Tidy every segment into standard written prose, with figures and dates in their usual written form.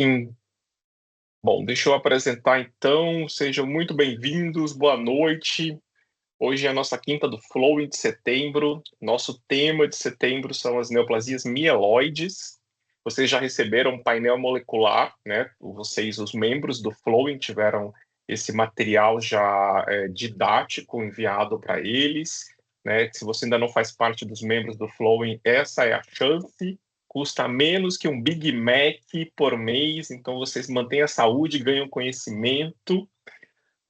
Sim. Bom, deixa eu apresentar então. Sejam muito bem-vindos, boa noite. Hoje é a nossa quinta do Flowing de setembro. Nosso tema de setembro são as neoplasias mieloides. Vocês já receberam um painel molecular, né? Vocês, os membros do Flowing, tiveram esse material já didático enviado para eles, né? Se você ainda não faz parte dos membros do Flowing, essa é a chance. Custa menos que um Big Mac por mês, então vocês mantêm a saúde, ganham conhecimento.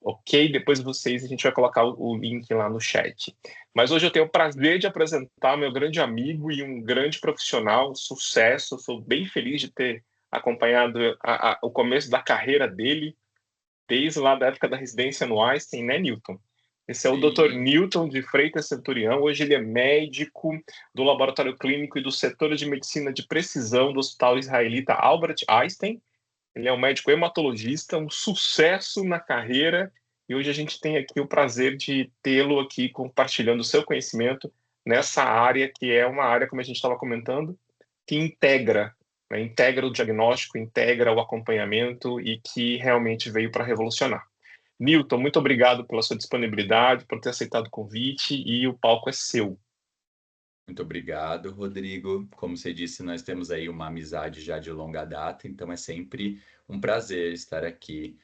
Ok, depois a gente vai colocar o link lá no chat. Mas hoje eu tenho o prazer de apresentar meu grande amigo e um grande profissional, um sucesso. Eu sou bem feliz de ter acompanhado o começo da carreira dele, desde lá da época da residência no Einstein, né, Newton? Esse é o Dr. Sim, Newton de Freitas Centurião. Hoje ele é médico do Laboratório Clínico e do Setor de Medicina de Precisão do Hospital Israelita Albert Einstein. Ele é um médico hematologista, um sucesso na carreira, e hoje a gente tem aqui o prazer de tê-lo aqui compartilhando o seu conhecimento nessa área que é uma área, como a gente estava comentando, que integra, né, integra o diagnóstico, integra o acompanhamento e que realmente veio para revolucionar. Newton, muito obrigado pela sua disponibilidade, por ter aceitado o convite e o palco é seu. muito obrigado, Rodrigo. Como você disse, nós temos aí uma amizade já de longa data, então é sempre um prazer estar aqui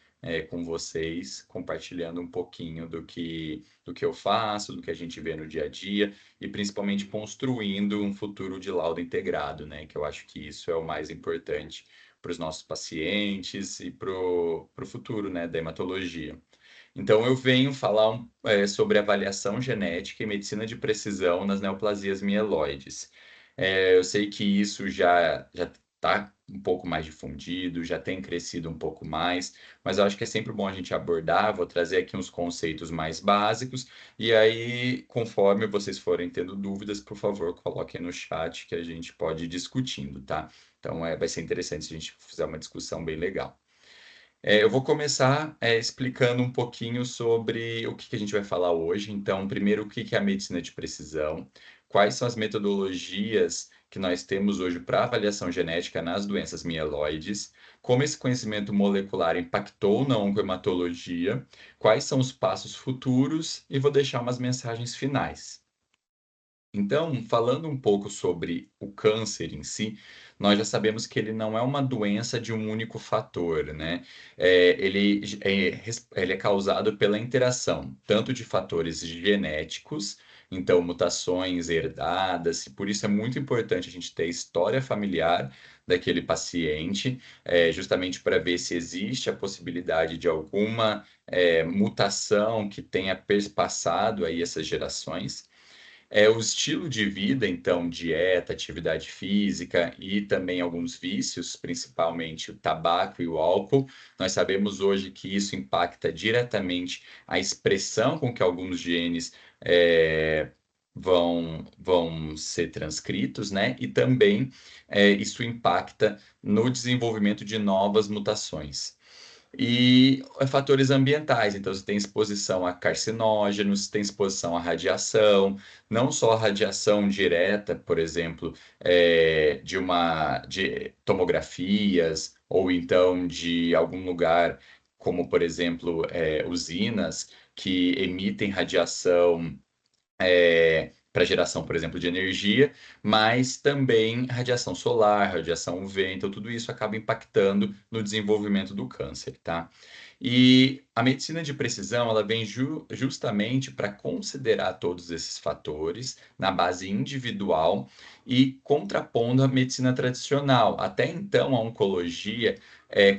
com vocês, compartilhando um pouquinho do que eu faço, do que a gente vê no dia a dia e principalmente construindo um futuro de laudo integrado, né? Que eu acho que isso é o mais importante para os nossos pacientes e para o futuro, né, da hematologia. Então, eu venho falar sobre avaliação genética e medicina de precisão nas neoplasias mieloides. Eu sei que isso já está um pouco mais difundido, já tem crescido um pouco mais, mas eu acho que é sempre bom a gente abordar. Vou trazer aqui uns conceitos mais básicos, e aí, conforme vocês forem tendo dúvidas, por favor, coloquem no chat que a gente pode ir discutindo, tá? Então, vai ser interessante se a gente fizer uma discussão bem legal. Eu vou começar explicando um pouquinho sobre o que que a gente vai falar hoje. Então, primeiro, o que que é a medicina de precisão, quais são as metodologias que nós temos hoje para avaliação genética nas doenças mieloides, como esse conhecimento molecular impactou na oncohematologia, quais são os passos futuros e vou deixar umas mensagens finais. Então, falando um pouco sobre o câncer em si, nós já sabemos que ele não é uma doença de um único fator, né? Ele é causado pela interação tanto de fatores genéticos, então mutações herdadas, e por isso é muito importante a gente ter a história familiar daquele paciente, justamente para ver se existe a possibilidade de alguma mutação que tenha perpassado aí essas gerações. O estilo de vida, então, dieta, atividade física e também alguns vícios, principalmente o tabaco e o álcool. Nós sabemos hoje que isso impacta diretamente a expressão com que alguns genes vão ser transcritos, né? E também isso impacta no desenvolvimento de novas mutações. E fatores ambientais, então você tem exposição a carcinógenos, tem exposição à radiação, não só a radiação direta, por exemplo, de tomografias, ou então de algum lugar, como por exemplo, usinas que emitem radiação para geração, por exemplo, de energia, mas também radiação solar, radiação UV, então tudo isso acaba impactando no desenvolvimento do câncer, tá? E a medicina de precisão, ela vem justamente para considerar todos esses fatores na base individual e contrapondo a medicina tradicional. Até então, a oncologia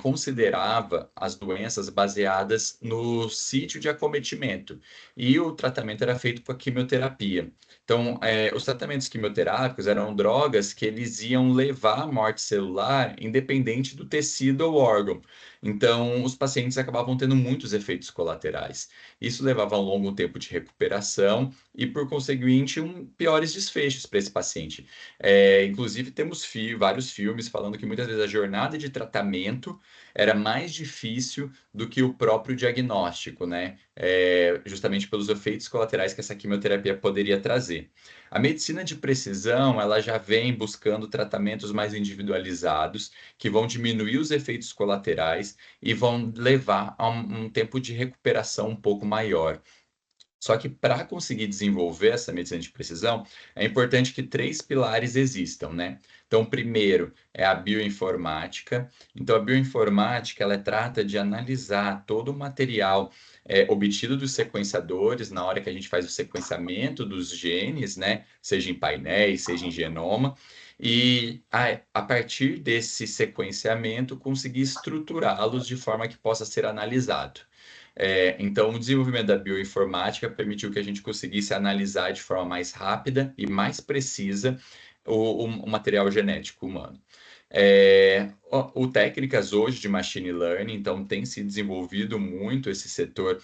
considerava as doenças baseadas no sítio de acometimento e o tratamento era feito com a quimioterapia. Então, os tratamentos quimioterápicos eram drogas que eles iam levar à morte celular independente do tecido ou órgão. Então, os pacientes acabavam tendo muitos efeitos colaterais. Isso levava a um longo tempo de recuperação e, por conseguinte, piores desfechos para esse paciente. Inclusive, temos vários filmes falando que muitas vezes a jornada de tratamento era mais difícil do que o próprio diagnóstico, né? Justamente pelos efeitos colaterais que essa quimioterapia poderia trazer. fazer. A medicina de precisão, ela já vem buscando tratamentos mais individualizados, que vão diminuir os efeitos colaterais e vão levar a um tempo de recuperação um pouco maior. Só que para conseguir desenvolver essa medicina de precisão, é importante que 3 pilares existam, né. Então, o primeiro é a bioinformática. Então, a bioinformática, ela trata de analisar todo o material, obtido dos sequenciadores, na hora que a gente faz o sequenciamento dos genes, né, seja em painéis, seja em genoma, e a partir desse sequenciamento, conseguir estruturá-los de forma que possa ser analisado. Então, o desenvolvimento da bioinformática permitiu que a gente conseguisse analisar de forma mais rápida e mais precisa o material genético humano. O técnicas hoje de machine learning, então, tem se desenvolvido muito esse setor,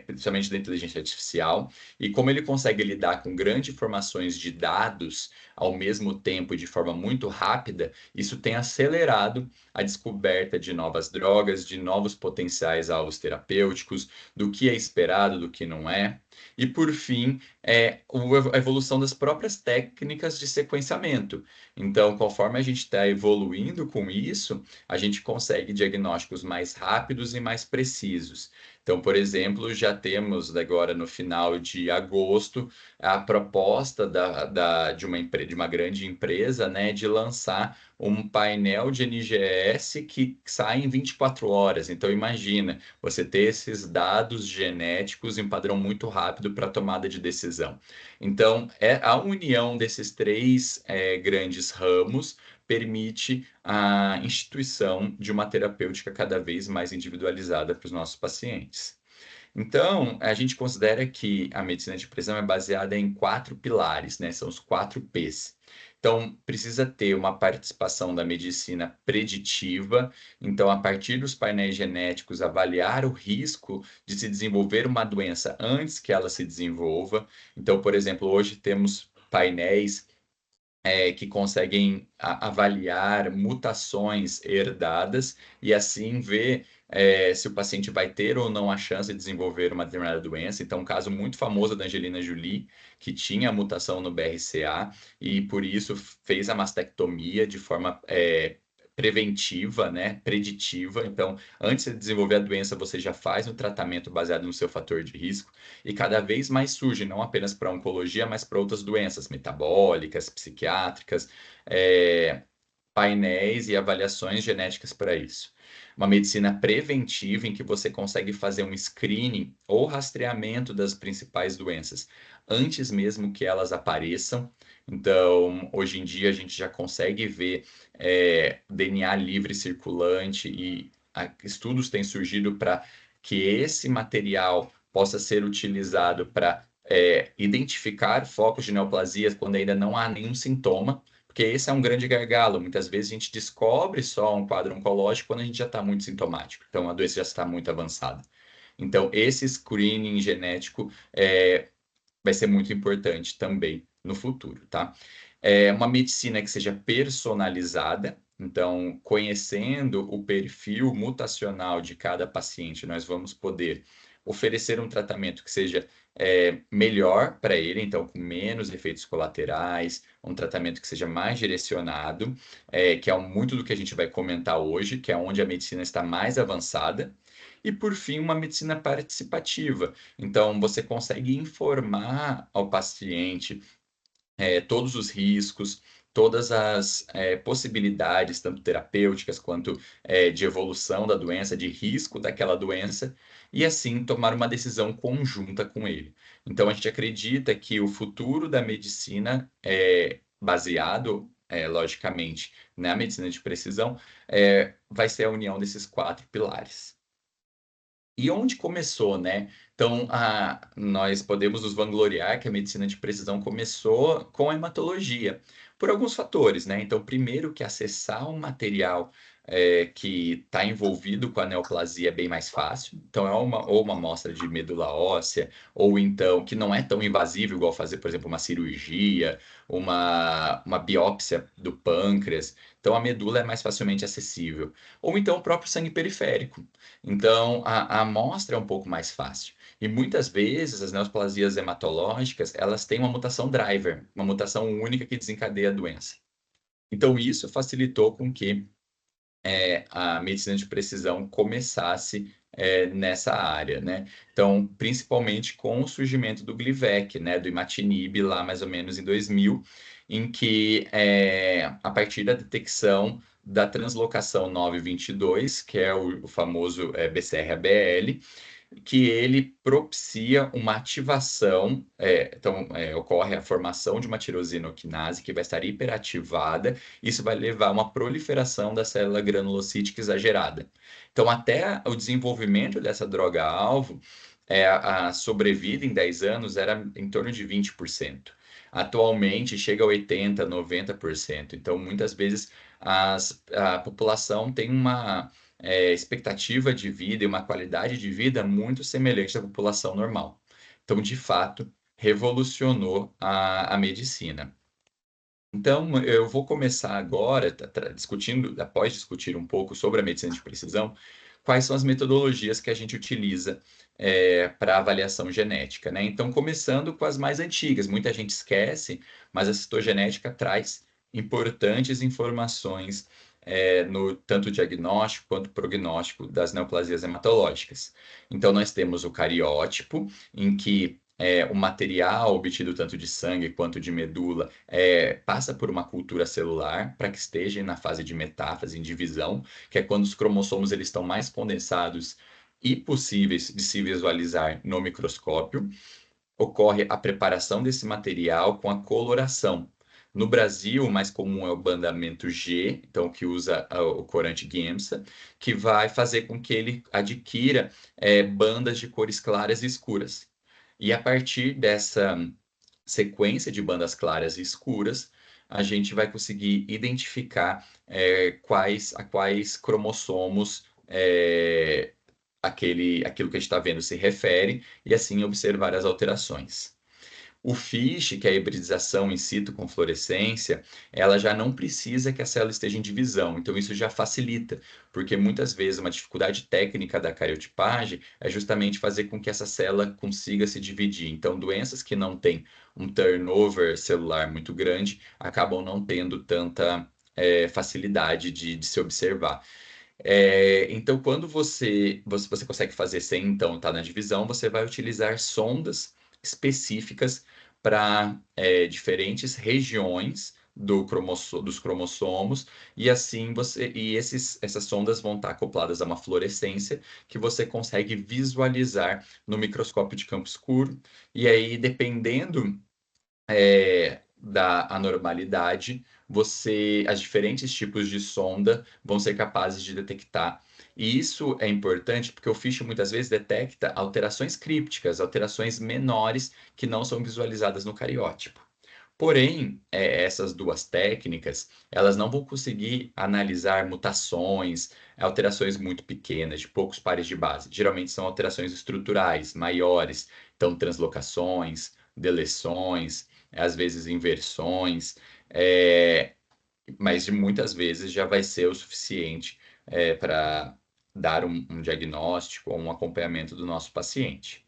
principalmente da inteligência artificial, e como ele consegue lidar com grandes informações de dados ao mesmo tempo e de forma muito rápida, isso tem acelerado a descoberta de novas drogas, de novos potenciais alvos terapêuticos, do que é esperado, do que não é. E, por fim, a evolução das próprias técnicas de sequenciamento. Então, conforme a gente está evoluindo com isso, a gente consegue diagnósticos mais rápidos e mais precisos. Então, por exemplo, já temos agora no final de agosto a proposta de uma grande empresa, né, de lançar um painel de NGS que sai em 24 horas. Então, imagina você ter esses dados genéticos em padrão muito rápido para tomada de decisão. Então, a união desses três grandes ramos permite a instituição de uma terapêutica cada vez mais individualizada para os nossos pacientes. Então, a gente considera que a medicina de precisão é baseada em 4 pilares, né? São os 4 P's. Então, precisa ter uma participação da medicina preditiva. Então, a partir dos painéis genéticos, avaliar o risco de se desenvolver uma doença antes que ela se desenvolva. Então, por exemplo, hoje temos painéis que conseguem avaliar mutações herdadas e assim ver se o paciente vai ter ou não a chance de desenvolver uma determinada doença. Então, um caso muito famoso da Angelina Jolie, que tinha a mutação no BRCA e por isso fez a mastectomia de forma preventiva, né, preditiva. Então, antes de desenvolver a doença, você já faz um tratamento baseado no seu fator de risco e cada vez mais surge, não apenas para oncologia, mas para outras doenças metabólicas, psiquiátricas, painéis e avaliações genéticas para isso. Uma medicina preventiva em que você consegue fazer um screening ou rastreamento das principais doenças antes mesmo que elas apareçam. Então, hoje em dia, a gente já consegue ver DNA livre circulante e estudos têm surgido para que esse material possa ser utilizado para identificar focos de neoplasias quando ainda não há nenhum sintoma, porque esse é um grande gargalo. Muitas vezes a gente descobre só um quadro oncológico quando a gente já está muito sintomático, então a doença já está muito avançada. Então, esse screening genético vai ser muito importante também no futuro, tá? Uma medicina que seja personalizada, então, conhecendo o perfil mutacional de cada paciente, nós vamos poder oferecer um tratamento que seja melhor para ele, então, com menos efeitos colaterais, um tratamento que seja mais direcionado, que é muito do que a gente vai comentar hoje, que é onde a medicina está mais avançada. E, por fim, uma medicina participativa. Então, você consegue informar ao paciente todos os riscos, todas as possibilidades, tanto terapêuticas quanto de evolução da doença, de risco daquela doença, e assim tomar uma decisão conjunta com ele. Então, a gente acredita que o futuro da medicina é baseado, logicamente, na medicina de precisão, vai ser a união desses 4 pilares. E onde começou, né? Então, nós podemos nos vangloriar que a medicina de precisão começou com a hematologia, por alguns fatores, né? Então, primeiro que acessar um material que está envolvido com a neoplasia é bem mais fácil. Então, ou uma amostra de medula óssea, ou então, que não é tão invasivo, igual fazer, por exemplo, uma cirurgia, uma biópsia do pâncreas. Então, a medula é mais facilmente acessível. Ou então, o próprio sangue periférico. Então, a amostra é um pouco mais fácil. E muitas vezes as neoplasias hematológicas, elas têm uma mutação driver, uma mutação única que desencadeia a doença. Então isso facilitou com que a medicina de precisão começasse nessa área, né? Então, principalmente com o surgimento do Glivec, né, do imatinib, lá mais ou menos em 2000, em que, a partir da detecção da translocação 922, que é o famoso BCR-ABL, que ele propicia uma ativação, então ocorre a formação de uma tirosina-quinase que vai estar hiperativada, isso vai levar a uma proliferação da célula granulocítica exagerada. Então, até o desenvolvimento dessa droga-alvo, a sobrevida em 10 anos era em torno de 20%. Atualmente chega a 80%, 90%. Então, muitas vezes a população tem uma expectativa de vida e uma qualidade de vida muito semelhante à população normal. Então, de fato, revolucionou a medicina. Então, eu vou começar agora, discutindo, após discutir um pouco sobre a medicina de precisão, quais são as metodologias que a gente utiliza para avaliação genética, né? Então, começando com as mais antigas, muita gente esquece, mas a citogenética traz importantes informações no tanto diagnóstico quanto prognóstico das neoplasias hematológicas. Então, nós temos o cariótipo, em que o material obtido tanto de sangue quanto de medula passa por uma cultura celular para que esteja na fase de metáfase, em divisão, que é quando os cromossomos eles estão mais condensados e possíveis de se visualizar no microscópio. Ocorre a preparação desse material com a coloração. No Brasil, o mais comum é o bandamento G, então que usa o corante Giemsa, que vai fazer com que ele adquira bandas de cores claras e escuras. E a partir dessa sequência de bandas claras e escuras, a gente vai conseguir identificar a quais cromossomos aquilo que a gente está vendo se refere e assim observar as alterações. O FISH, que é a hibridização in situ com fluorescência, ela já não precisa que a célula esteja em divisão, então isso já facilita, porque muitas vezes uma dificuldade técnica da cariotipagem é justamente fazer com que essa célula consiga se dividir. Então, doenças que não têm um turnover celular muito grande acabam não tendo tanta facilidade de se observar. Então, quando você consegue fazer sem então estar na divisão, você vai utilizar sondas específicas para diferentes regiões dos cromossomos, e assim essas sondas vão estar acopladas a uma fluorescência que você consegue visualizar no microscópio de campo escuro, e aí, dependendo da anormalidade, as diferentes tipos de sonda vão ser capazes de detectar. E isso é importante porque o FISH muitas vezes detecta alterações crípticas, alterações menores que não são visualizadas no cariótipo. Porém, essas duas técnicas, elas não vão conseguir analisar mutações, alterações muito pequenas, de poucos pares de base. Geralmente são alterações estruturais, maiores, então translocações, deleções, às vezes inversões, mas de muitas vezes já vai ser o suficiente para dar um diagnóstico ou um acompanhamento do nosso paciente.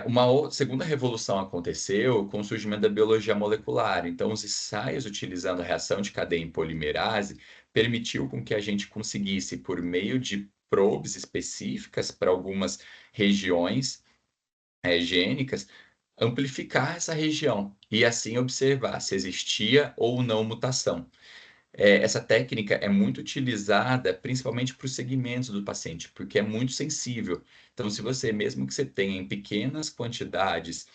Uma segunda revolução aconteceu com o surgimento da biologia molecular. Então, os ensaios utilizando a reação de cadeia em polimerase permitiu com que a gente conseguisse, por meio de probes específicas para algumas regiões gênicas, amplificar essa região e assim observar se existia ou não mutação. Essa técnica é muito utilizada principalmente para os segmentos do paciente, porque é muito sensível. Então, se você, mesmo que você tenha em pequenas quantidades,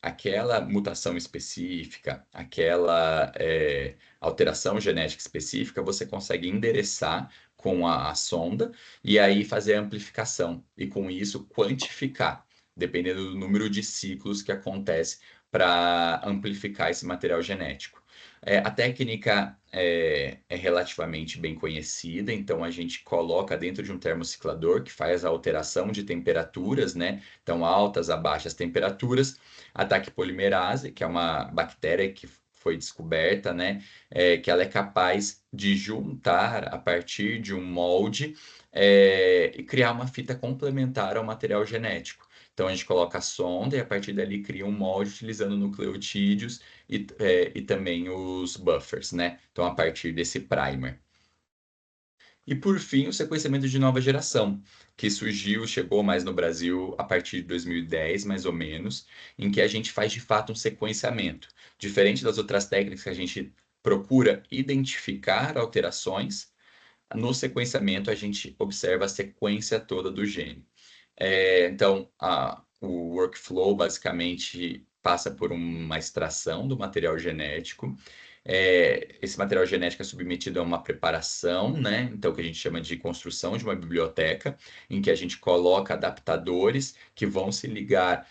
aquela mutação específica, aquela alteração genética específica, você consegue endereçar com a sonda e aí fazer a amplificação e com isso quantificar, dependendo do número de ciclos que acontece para amplificar esse material genético. A técnica é relativamente bem conhecida, então a gente coloca dentro de um termociclador que faz a alteração de temperaturas, né? Então, altas a baixas temperaturas, ataque polimerase, que é uma bactéria que foi descoberta, né, que ela é capaz de juntar a partir de um molde e criar uma fita complementar ao material genético. Então a gente coloca a sonda e a partir dali cria um molde utilizando nucleotídeos e também os buffers, né? Então a partir desse primer. E por fim, o sequenciamento de nova geração, que surgiu, chegou mais no Brasil a partir de 2010, mais ou menos, em que a gente faz de fato um sequenciamento. Diferente das outras técnicas que a gente procura identificar alterações, no sequenciamento a gente observa a sequência toda do gene. Então, o workflow basicamente passa por uma extração do material genético. Esse material genético é submetido a uma preparação, né? Então, que a gente chama de construção de uma biblioteca, em que a gente coloca adaptadores que vão se ligar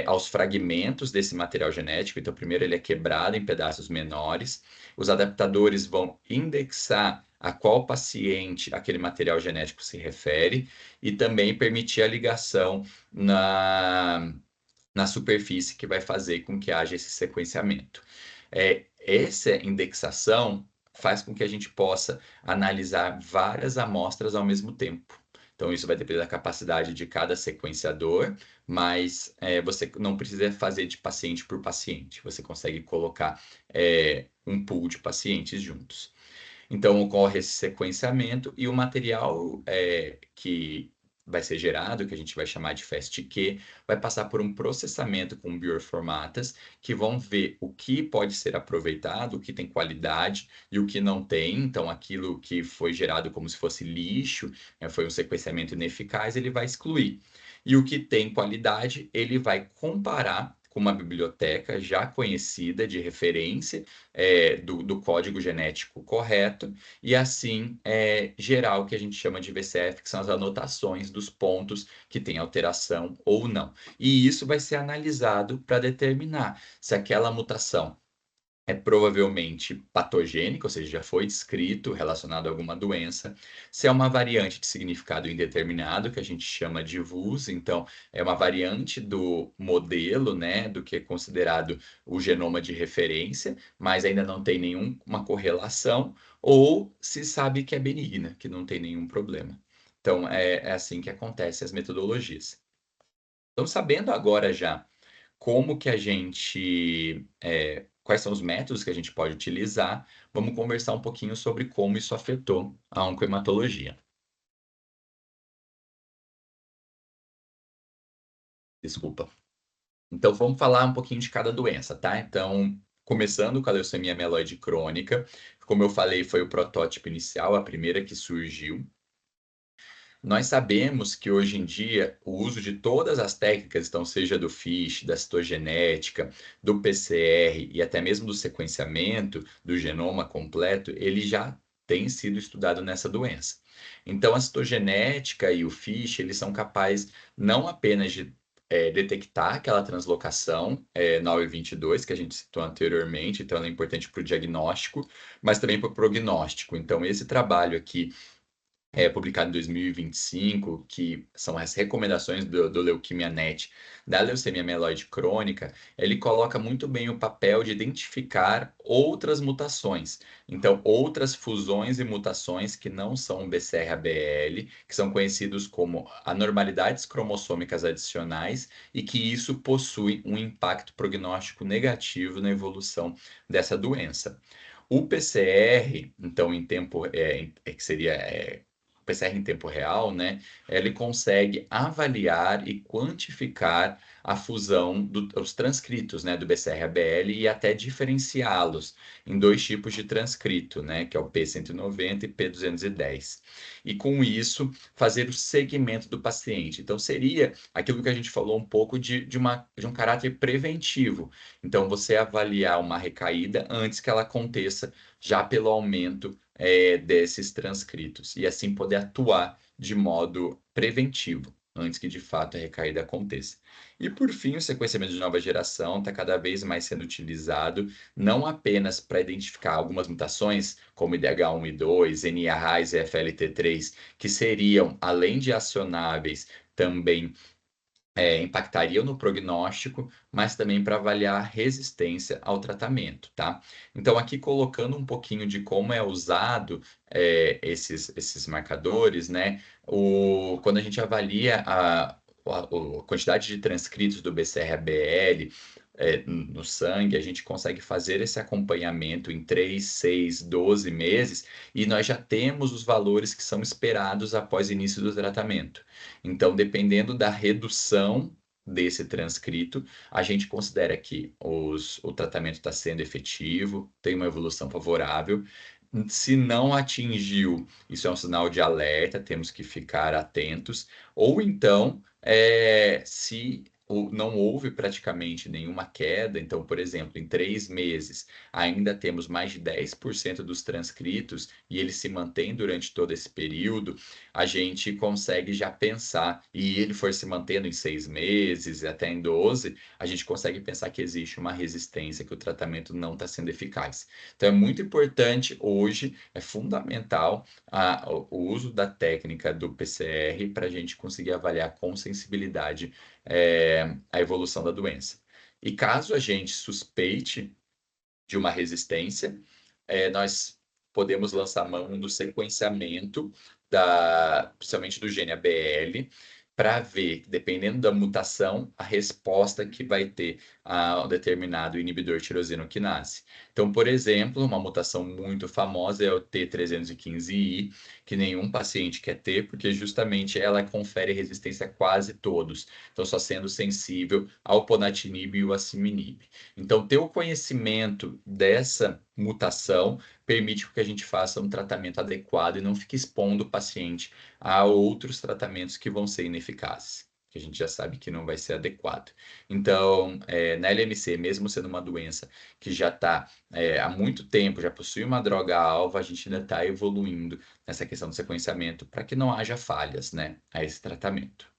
aos fragmentos desse material genético. Então, primeiro ele é quebrado em pedaços menores. Os adaptadores vão indexar a qual paciente aquele material genético se refere e também permitir a ligação na superfície que vai fazer com que haja esse sequenciamento. Essa indexação faz com que a gente possa analisar várias amostras ao mesmo tempo. Então, isso vai depender da capacidade de cada sequenciador, mas você não precisa fazer de paciente por paciente. Você consegue colocar um pool de pacientes juntos. Então, ocorre esse sequenciamento e o material que vai ser gerado, que a gente vai chamar de FastQ, vai passar por um processamento com bioinformatas que vão ver o que pode ser aproveitado, o que tem qualidade e o que não tem. Então, aquilo que foi gerado como se fosse lixo, foi um sequenciamento ineficaz, ele vai excluir. E o que tem qualidade, ele vai comparar com uma biblioteca já conhecida de referência do código genético correto, e assim gerar o que a gente chama de VCF, que são as anotações dos pontos que tem alteração ou não. E isso vai ser analisado para determinar se aquela mutação é provavelmente patogênica, ou seja, já foi descrito relacionado a alguma doença. Se é uma variante de significado indeterminado, que a gente chama de VUS, então é uma variante do modelo, né, do que é considerado o genoma de referência, mas ainda não tem nenhuma correlação, ou se sabe que é benigna, que não tem nenhum problema. Então, é assim que acontecem as metodologias. Então, sabendo agora já como que a gente, quais são os métodos que a gente pode utilizar, vamos conversar um pouquinho sobre como isso afetou a oncohematologia. Desculpa. Então, vamos falar um pouquinho de cada doença, tá? Então, começando com a leucemia mieloide crônica, como eu falei, foi o protótipo inicial, a primeira que surgiu. Nós sabemos que hoje em dia o uso de todas as técnicas, então seja do FISH, da citogenética, do PCR e até mesmo do sequenciamento do genoma completo, ele já tem sido estudado nessa doença. Então a citogenética e o FISH, eles são capazes não apenas de detectar aquela translocação na OI22 que a gente citou anteriormente, então ela é importante para o diagnóstico, mas também para o prognóstico. Então esse trabalho aqui publicado em 2025, que são as recomendações do Leukemia Net da leucemia mieloide crônica, ele coloca muito bem o papel de identificar outras mutações. Então, outras fusões e mutações que não são BCR-ABL, que são conhecidos como anormalidades cromossômicas adicionais e que isso possui um impacto prognóstico negativo na evolução dessa doença. O PCR, então, em tempo, que seria PCR em tempo real, né, ele consegue avaliar e quantificar a fusão dos transcritos, né, do BCR-ABL e até diferenciá-los em dois tipos de transcrito, né, que é o P190 e P210. E com isso, fazer o segmento do paciente. Então, seria aquilo que a gente falou um pouco de um caráter preventivo. Então, você avaliar uma recaída antes que ela aconteça, já pelo aumento desses transcritos e assim poder atuar de modo preventivo antes que de fato a recaída aconteça. E por fim, o sequenciamento de nova geração está cada vez mais sendo utilizado não apenas para identificar algumas mutações, como IDH1 e 2, NRAS e FLT3, que seriam, além de acionáveis, também impactariam no prognóstico, mas também para avaliar a resistência ao tratamento, tá? Então, aqui colocando um pouquinho de como é usado esses marcadores, né? Quando a gente avalia a quantidade de transcritos do BCR-ABL no sangue, a gente consegue fazer esse acompanhamento em 3, 6, 12 meses e nós já temos os valores que são esperados após o início do tratamento. Então, dependendo da redução desse transcrito, a gente considera que o tratamento está sendo efetivo, tem uma evolução favorável. Se não atingiu, isso é um sinal de alerta, temos que ficar atentos. Ou então, se não houve praticamente nenhuma queda, então, por exemplo, em 3 meses ainda temos mais de 10% dos transcritos e ele se mantém durante todo esse período, a gente consegue já pensar, e ele for se mantendo em 6 meses, até em 12, a gente consegue pensar que existe uma resistência, que o tratamento não está sendo eficaz. Então, é muito importante hoje, é fundamental o uso da técnica do PCR para a gente conseguir avaliar com sensibilidade a evolução da doença. E caso a gente suspeite de uma resistência, nós podemos lançar mão do sequenciamento principalmente do gene ABL, para ver, dependendo da mutação, a resposta que vai ter a um determinado inibidor tirosina quinase. Então, por exemplo, uma mutação muito famosa é o T315I, que nenhum paciente quer ter, porque justamente ela confere resistência a quase todos, então só sendo sensível ao ponatinib e o asciminib. Então, ter o conhecimento dessa mutação permite que a gente faça um tratamento adequado e não fique expondo o paciente a outros tratamentos que vão ser ineficazes, que a gente já sabe que não vai ser adequado. Então, na LMC, mesmo sendo uma doença que já está há muito tempo, já possui uma droga-alvo, a gente ainda está evoluindo nessa questão do sequenciamento para que não haja falhas, né, a esse tratamento.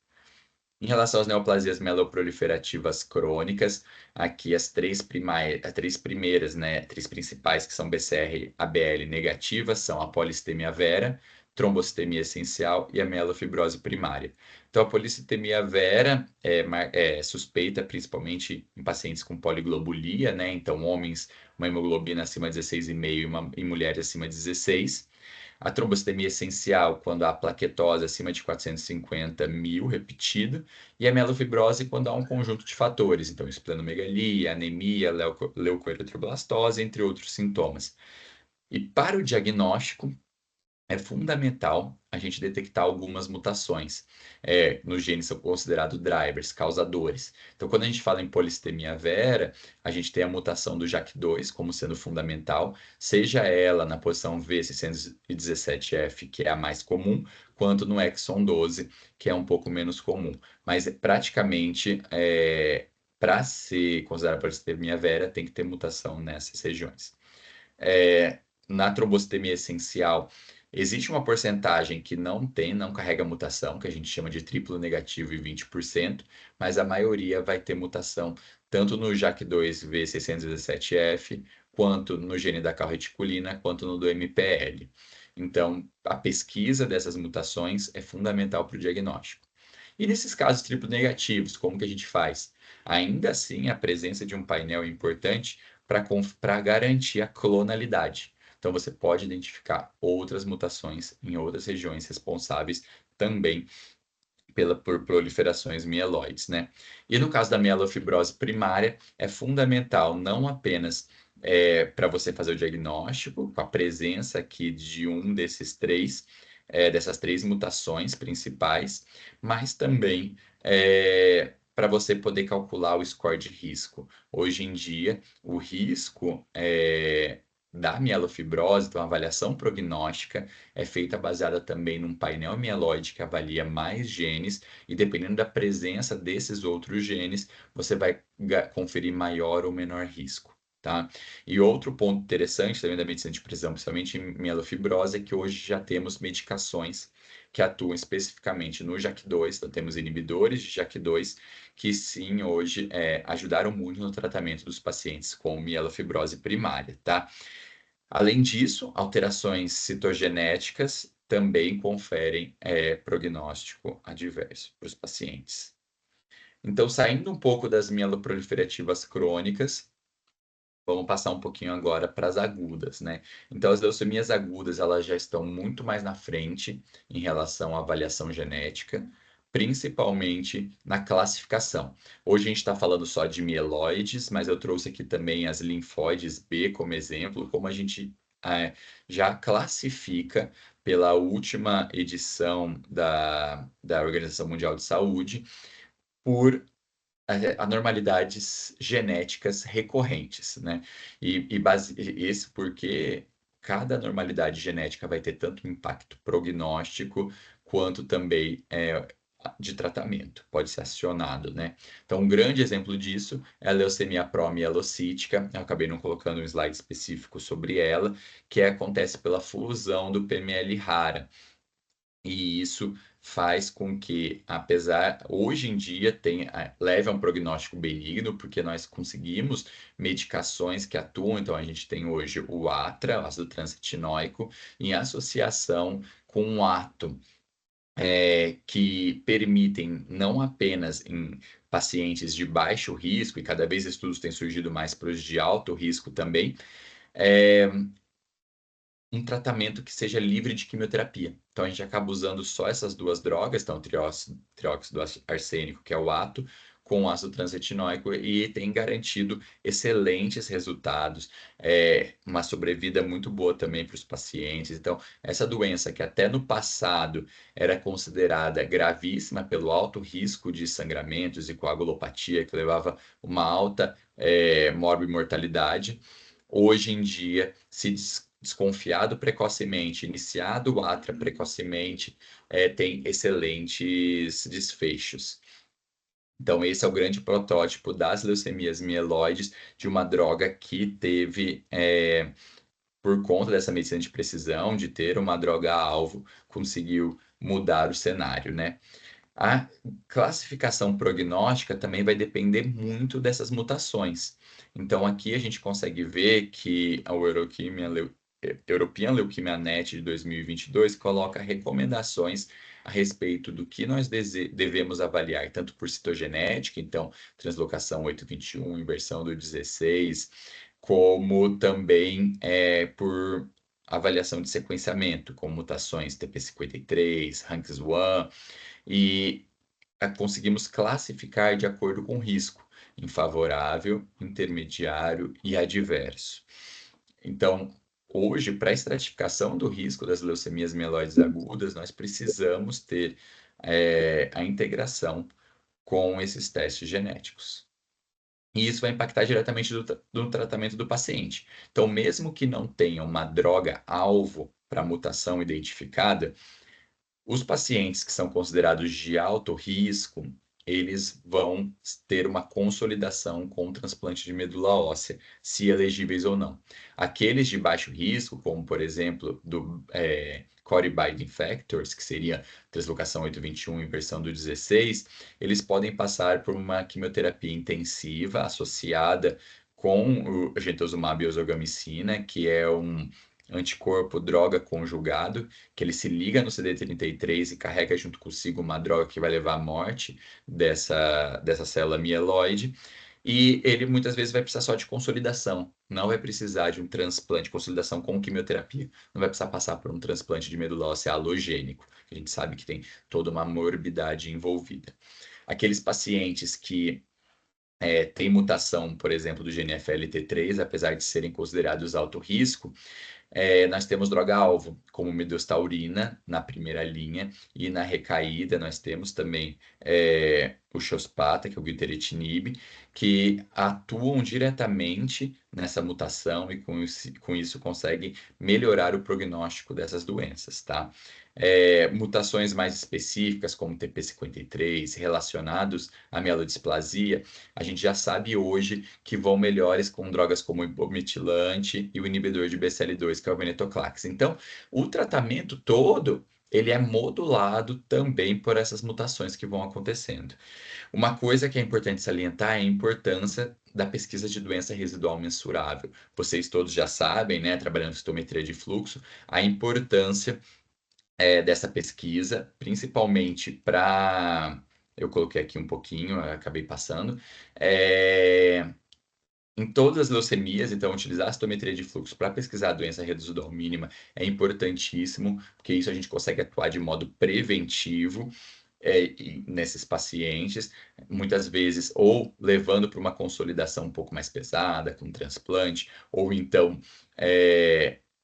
Em relação às neoplasias mieloproliferativas crônicas, aqui as três primeiras, né, três principais que são BCR-ABL negativas são a polistemia vera, trombocitemia essencial e a mielofibrose primária. Então, a polistemia vera é suspeita principalmente em pacientes com poliglobulia, né? Então, homens, uma hemoglobina acima de 16,5 e mulheres acima de 16. A trombocitemia essencial, quando há plaquetose acima de 450 mil repetido, e a mielofibrose, quando há um conjunto de fatores, então esplenomegalia, anemia, leucoeritroblastose, entre outros sintomas. E para o diagnóstico, é fundamental a gente detectar algumas mutações. Nos genes são considerados drivers, causadores. Então, quando a gente fala em polistemia vera, a gente tem a mutação do JAK2 como sendo fundamental, seja ela na posição V617F, que é a mais comum, quanto no exon 12, que é um pouco menos comum. Mas praticamente, para ser considerada polistemia vera, tem que ter mutação nessas regiões. Na trombocitemia essencial, existe uma porcentagem que não carrega mutação, que a gente chama de triplo negativo e 20%, mas a maioria vai ter mutação tanto no JAK2V617F, quanto no gene da calreticulina, quanto no do MPL. Então, a pesquisa dessas mutações é fundamental para o diagnóstico. E nesses casos triplo negativos, como que a gente faz? Ainda assim, a presença de um painel é importante para garantir a clonalidade. Então, você pode identificar outras mutações em outras regiões responsáveis também por proliferações mieloides, né? E no caso da mielofibrose primária, é fundamental não apenas para você fazer o diagnóstico, com a presença aqui de um desses dessas três mutações principais, mas também para você poder calcular o score de risco. Hoje em dia, o risco da mielofibrose, então a avaliação prognóstica, é feita baseada também num painel mieloide que avalia mais genes, e dependendo da presença desses outros genes, você vai conferir maior ou menor risco. Tá? E outro ponto interessante também da medicina de precisão, principalmente em mielofibrose, é que hoje já temos medicações que atuam especificamente no JAK2, então temos inibidores de JAK2 que sim, hoje ajudaram muito no tratamento dos pacientes com mielofibrose primária, tá? Além disso, alterações citogenéticas também conferem prognóstico adverso para os pacientes. Então, saindo um pouco das mieloproliferativas crônicas, vamos passar um pouquinho agora para as agudas, né? Então, as leucemias agudas, elas já estão muito mais na frente em relação à avaliação genética, principalmente na classificação. Hoje a gente está falando só de mieloides, mas eu trouxe aqui também as linfóides B como exemplo, como a gente já classifica pela última edição da Organização Mundial de Saúde por anormalidades genéticas recorrentes, né? Isso porque cada anormalidade genética vai ter tanto impacto prognóstico quanto também de tratamento, pode ser acionado, né? Então, um grande exemplo disso é a leucemia promielocítica. Eu acabei não colocando um slide específico sobre ela, que acontece pela fusão do PML rara. E isso faz com que, apesar, hoje em dia, leve a um prognóstico benigno, porque nós conseguimos medicações que atuam, então a gente tem hoje o ATRA, o ácido transetinóico, em associação com um ato que permitem, não apenas em pacientes de baixo risco, e cada vez estudos têm surgido mais para os de alto risco também, é, um tratamento que seja livre de quimioterapia. Então a gente acaba usando só essas duas drogas, então trióxido arsênico, que é o ato, com o ácido transetinóico, e tem garantido excelentes resultados, uma sobrevida muito boa também para os pacientes. Então, essa doença que até no passado era considerada gravíssima pelo alto risco de sangramentos e coagulopatia, que levava uma alta morbimortalidade, hoje em dia se desconfiado precocemente, iniciado o ATRA precocemente, tem excelentes desfechos. Então, esse é o grande protótipo das leucemias mieloides, de uma droga que teve, por conta dessa medicina de precisão, de ter uma droga-alvo, conseguiu mudar o cenário, né? A classificação prognóstica também vai depender muito dessas mutações. Então, aqui a gente consegue ver que a European Leukemia Net de 2022 coloca recomendações a respeito do que nós devemos avaliar, tanto por citogenética, então translocação 821, inversão do 16, como também por avaliação de sequenciamento, com mutações TP53, RANKS1, e conseguimos classificar de acordo com o risco, em favorável, intermediário e adverso. Então, hoje, para a estratificação do risco das leucemias mieloides agudas, nós precisamos ter a integração com esses testes genéticos. E isso vai impactar diretamente do tratamento do paciente. Então, mesmo que não tenha uma droga-alvo para mutação identificada, os pacientes que são considerados de alto risco, eles vão ter uma consolidação com o transplante de medula óssea, se elegíveis ou não. Aqueles de baixo risco, como por exemplo do Core Binding Factors, que seria translocação 821 inversão do 16, eles podem passar por uma quimioterapia intensiva associada com o gentosumab e ozogamicina, que é um anticorpo droga conjugado, que ele se liga no CD33 e carrega junto consigo uma droga que vai levar à morte dessa célula mieloide. E ele muitas vezes vai precisar só de consolidação, não vai precisar de um transplante, consolidação com quimioterapia. Não vai precisar passar por um transplante de medula óssea halogênico, que a gente sabe que tem toda uma morbidade envolvida. Aqueles pacientes que têm mutação, por exemplo, do GNFLT3, apesar de serem considerados alto risco, nós temos droga-alvo, como midostaurina, na primeira linha, e na recaída nós temos também o Xospata, que é o glutaritinib, que atuam diretamente nessa mutação e com isso conseguem melhorar o prognóstico dessas doenças, tá? Mutações mais específicas, como TP53, relacionados à mielodisplasia, a gente já sabe hoje que vão melhores com drogas como o ibometilante e o inibidor de BCL2, que é o venetoclax. Então, o tratamento todo, ele é modulado também por essas mutações que vão acontecendo. Uma coisa que é importante salientar é a importância da pesquisa de doença residual mensurável. Vocês todos já sabem, né, trabalhando com citometria de fluxo, a importância dessa pesquisa, principalmente para eu coloquei aqui um pouquinho, acabei passando. É, Em todas as leucemias, então, utilizar a citometria de fluxo para pesquisar a doença residual mínima é importantíssimo, porque isso a gente consegue atuar de modo preventivo nesses pacientes, muitas vezes ou levando para uma consolidação um pouco mais pesada, com transplante, ou então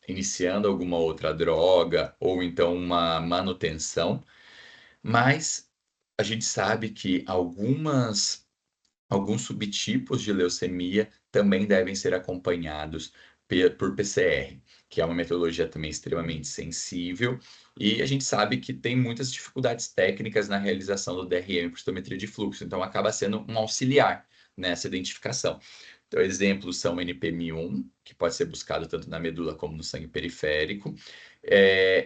iniciando alguma outra droga, ou então uma manutenção, mas a gente sabe que alguns subtipos de leucemia também devem ser acompanhados por PCR, que é uma metodologia também extremamente sensível, e a gente sabe que tem muitas dificuldades técnicas na realização do DRM por citometria de fluxo, então acaba sendo um auxiliar nessa identificação. Então, exemplos são NPM1, que pode ser buscado tanto na medula como no sangue periférico,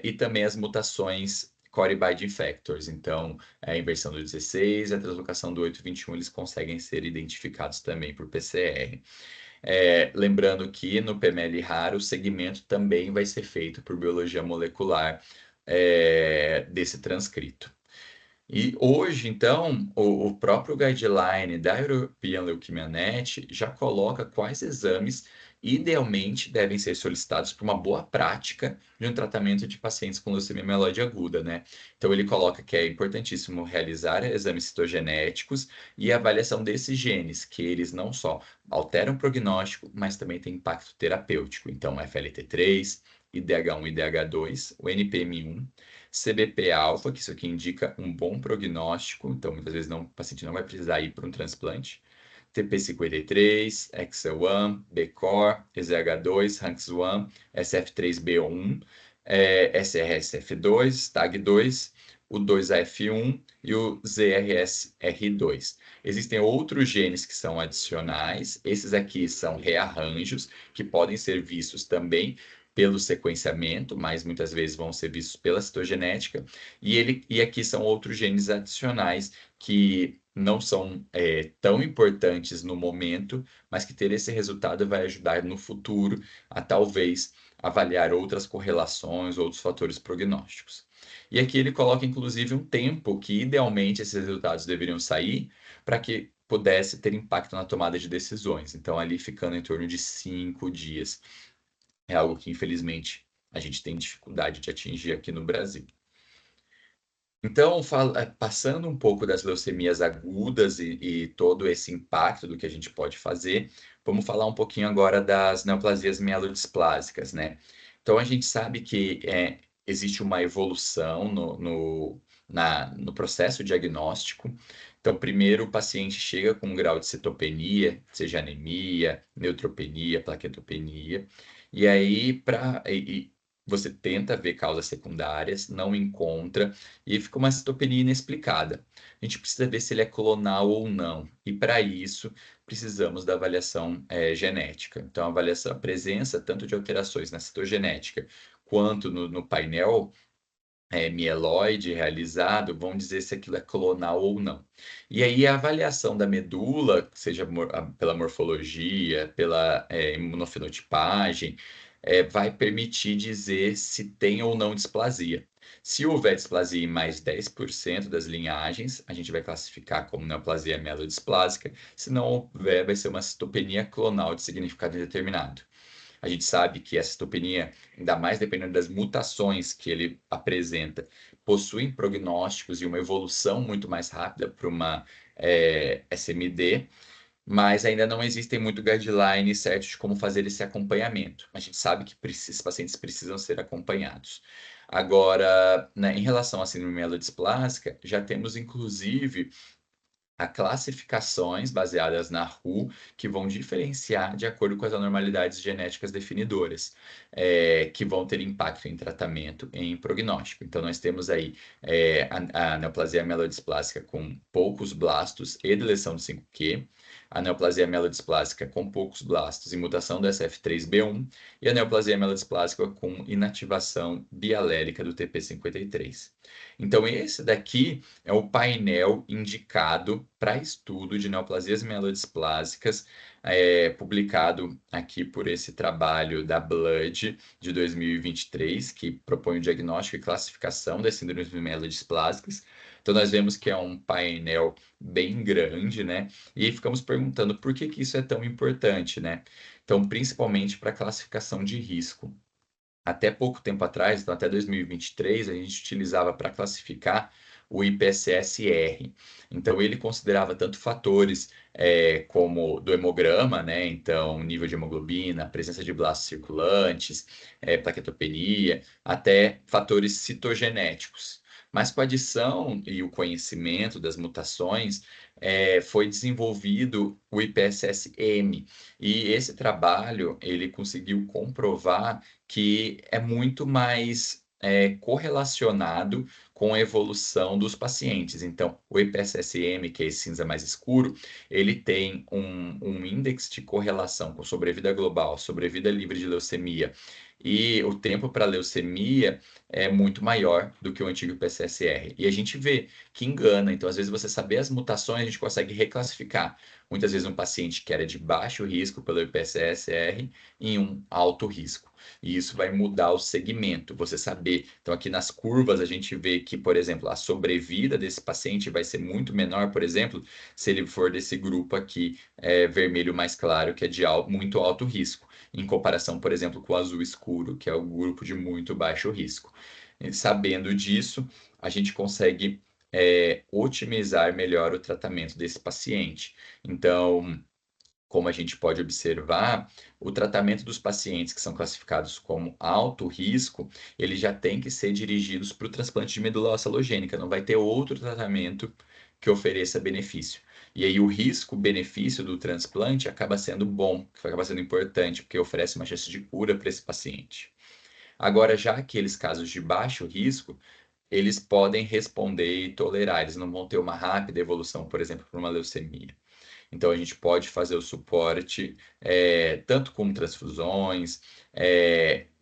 e também as mutações core binding factors. Então, a inversão do 16 e a translocação do 821, eles conseguem ser identificados também por PCR. Lembrando que no PML raro, o segmento também vai ser feito por biologia molecular desse transcrito. E hoje, então, o próprio guideline da European Leukemia Net já coloca quais exames idealmente devem ser solicitados para uma boa prática de um tratamento de pacientes com leucemia mieloide aguda, né? Então, ele coloca que é importantíssimo realizar exames citogenéticos e avaliação desses genes, que eles não só alteram o prognóstico, mas também têm impacto terapêutico. Então, FLT3, IDH1 e IDH2, o NPM1, CBP-alfa, que isso aqui indica um bom prognóstico, então muitas vezes o paciente não vai precisar ir para um transplante. TP53, XL1, BCOR, EZH2, RANKS1, SF3B1, SRSF2, TAG2, o 2AF1 e o ZRSR2. Existem outros genes que são adicionais, esses aqui são rearranjos, que podem ser vistos também pelo sequenciamento, mas muitas vezes vão ser vistos pela citogenética, e aqui são outros genes adicionais que não são tão importantes no momento, mas que ter esse resultado vai ajudar no futuro a talvez avaliar outras correlações, outros fatores prognósticos. E aqui ele coloca inclusive um tempo que idealmente esses resultados deveriam sair para que pudesse ter impacto na tomada de decisões. Então, ali ficando em torno de 5 dias. É algo que, infelizmente, a gente tem dificuldade de atingir aqui no Brasil. Então, passando um pouco das leucemias agudas e todo esse impacto do que a gente pode fazer, vamos falar um pouquinho agora das neoplasias mielodisplásicas, né? Então, a gente sabe que existe uma evolução no processo diagnóstico. Então, primeiro o paciente chega com um grau de citopenia, seja anemia, neutropenia, plaquetopenia, e aí você tenta ver causas secundárias, não encontra, e fica uma citopenia inexplicada. A gente precisa ver se ele é clonal ou não, e para isso precisamos da avaliação genética. Então, a presença tanto de alterações na citogenética quanto no painel mieloide realizado, vão dizer se aquilo é clonal ou não. E aí a avaliação da medula, seja pela morfologia, pela imunofenotipagem, vai permitir dizer se tem ou não displasia. Se houver displasia em mais 10% das linhagens, a gente vai classificar como neoplasia mielodisplásica. Se não houver, vai ser uma citopenia clonal de significado indeterminado. A gente sabe que a citopenia, ainda mais dependendo das mutações que ele apresenta, possuem prognósticos e uma evolução muito mais rápida para uma SMD, mas ainda não existem muito guidelines certos de como fazer esse acompanhamento. A gente sabe que esses pacientes precisam ser acompanhados. Agora, né, em relação à síndrome mielodisplásica, já temos inclusive a classificações baseadas na RU que vão diferenciar de acordo com as anormalidades genéticas definidoras, que vão ter impacto em tratamento e em prognóstico. Então, nós temos aí a neoplasia mielodisplásica com poucos blastos e deleção de 5q, a neoplasia mielodisplásica com poucos blastos e mutação do SF3B1, e a neoplasia mielodisplásica com inativação bialélica do TP53. Então, esse daqui é o painel indicado para estudo de neoplasias mielodisplásicas publicado aqui por esse trabalho da Blood de 2023, que propõe o diagnóstico e classificação das síndromes mielodisplásicas. Então, nós vemos que é um painel bem grande, né? E aí ficamos perguntando por que que isso é tão importante, né? Então, principalmente para classificação de risco. Até pouco tempo atrás, então até 2023, a gente utilizava para classificar o IPSS-R. Então, ele considerava tanto fatores como do hemograma, né? Então, nível de hemoglobina, presença de blastos circulantes, plaquetopenia, até fatores citogenéticos. Mas com a adição e o conhecimento das mutações, foi desenvolvido o IPSS-M. E esse trabalho, ele conseguiu comprovar que é muito mais correlacionado com a evolução dos pacientes. Então, o IPSS-M, que é esse cinza mais escuro, ele tem um índice de correlação com sobrevida global, sobrevida livre de leucemia, e o tempo para leucemia é muito maior do que o antigo IPSS-R. E a gente vê que engana. Então, às vezes, você saber as mutações, a gente consegue reclassificar. Muitas vezes, um paciente que era de baixo risco pelo IPSS-R em um alto risco. E isso vai mudar o segmento, você saber. Então, aqui nas curvas, a gente vê que, por exemplo, a sobrevida desse paciente vai ser muito menor, por exemplo, se ele for desse grupo aqui, vermelho mais claro, que é de muito alto risco, em comparação, por exemplo, com o azul escuro, que é o grupo de muito baixo risco. E sabendo disso, a gente consegue otimizar melhor o tratamento desse paciente. Então, como a gente pode observar, o tratamento dos pacientes que são classificados como alto risco, ele já tem que ser dirigidos para o transplante de medula óssea halogênica, não vai ter outro tratamento que ofereça benefício. E aí o risco-benefício do transplante acaba sendo bom, acaba sendo importante, porque oferece uma chance de cura para esse paciente. Agora, já aqueles casos de baixo risco, eles podem responder e tolerar, eles não vão ter uma rápida evolução, por exemplo, para uma leucemia. Então, a gente pode fazer o suporte tanto com transfusões,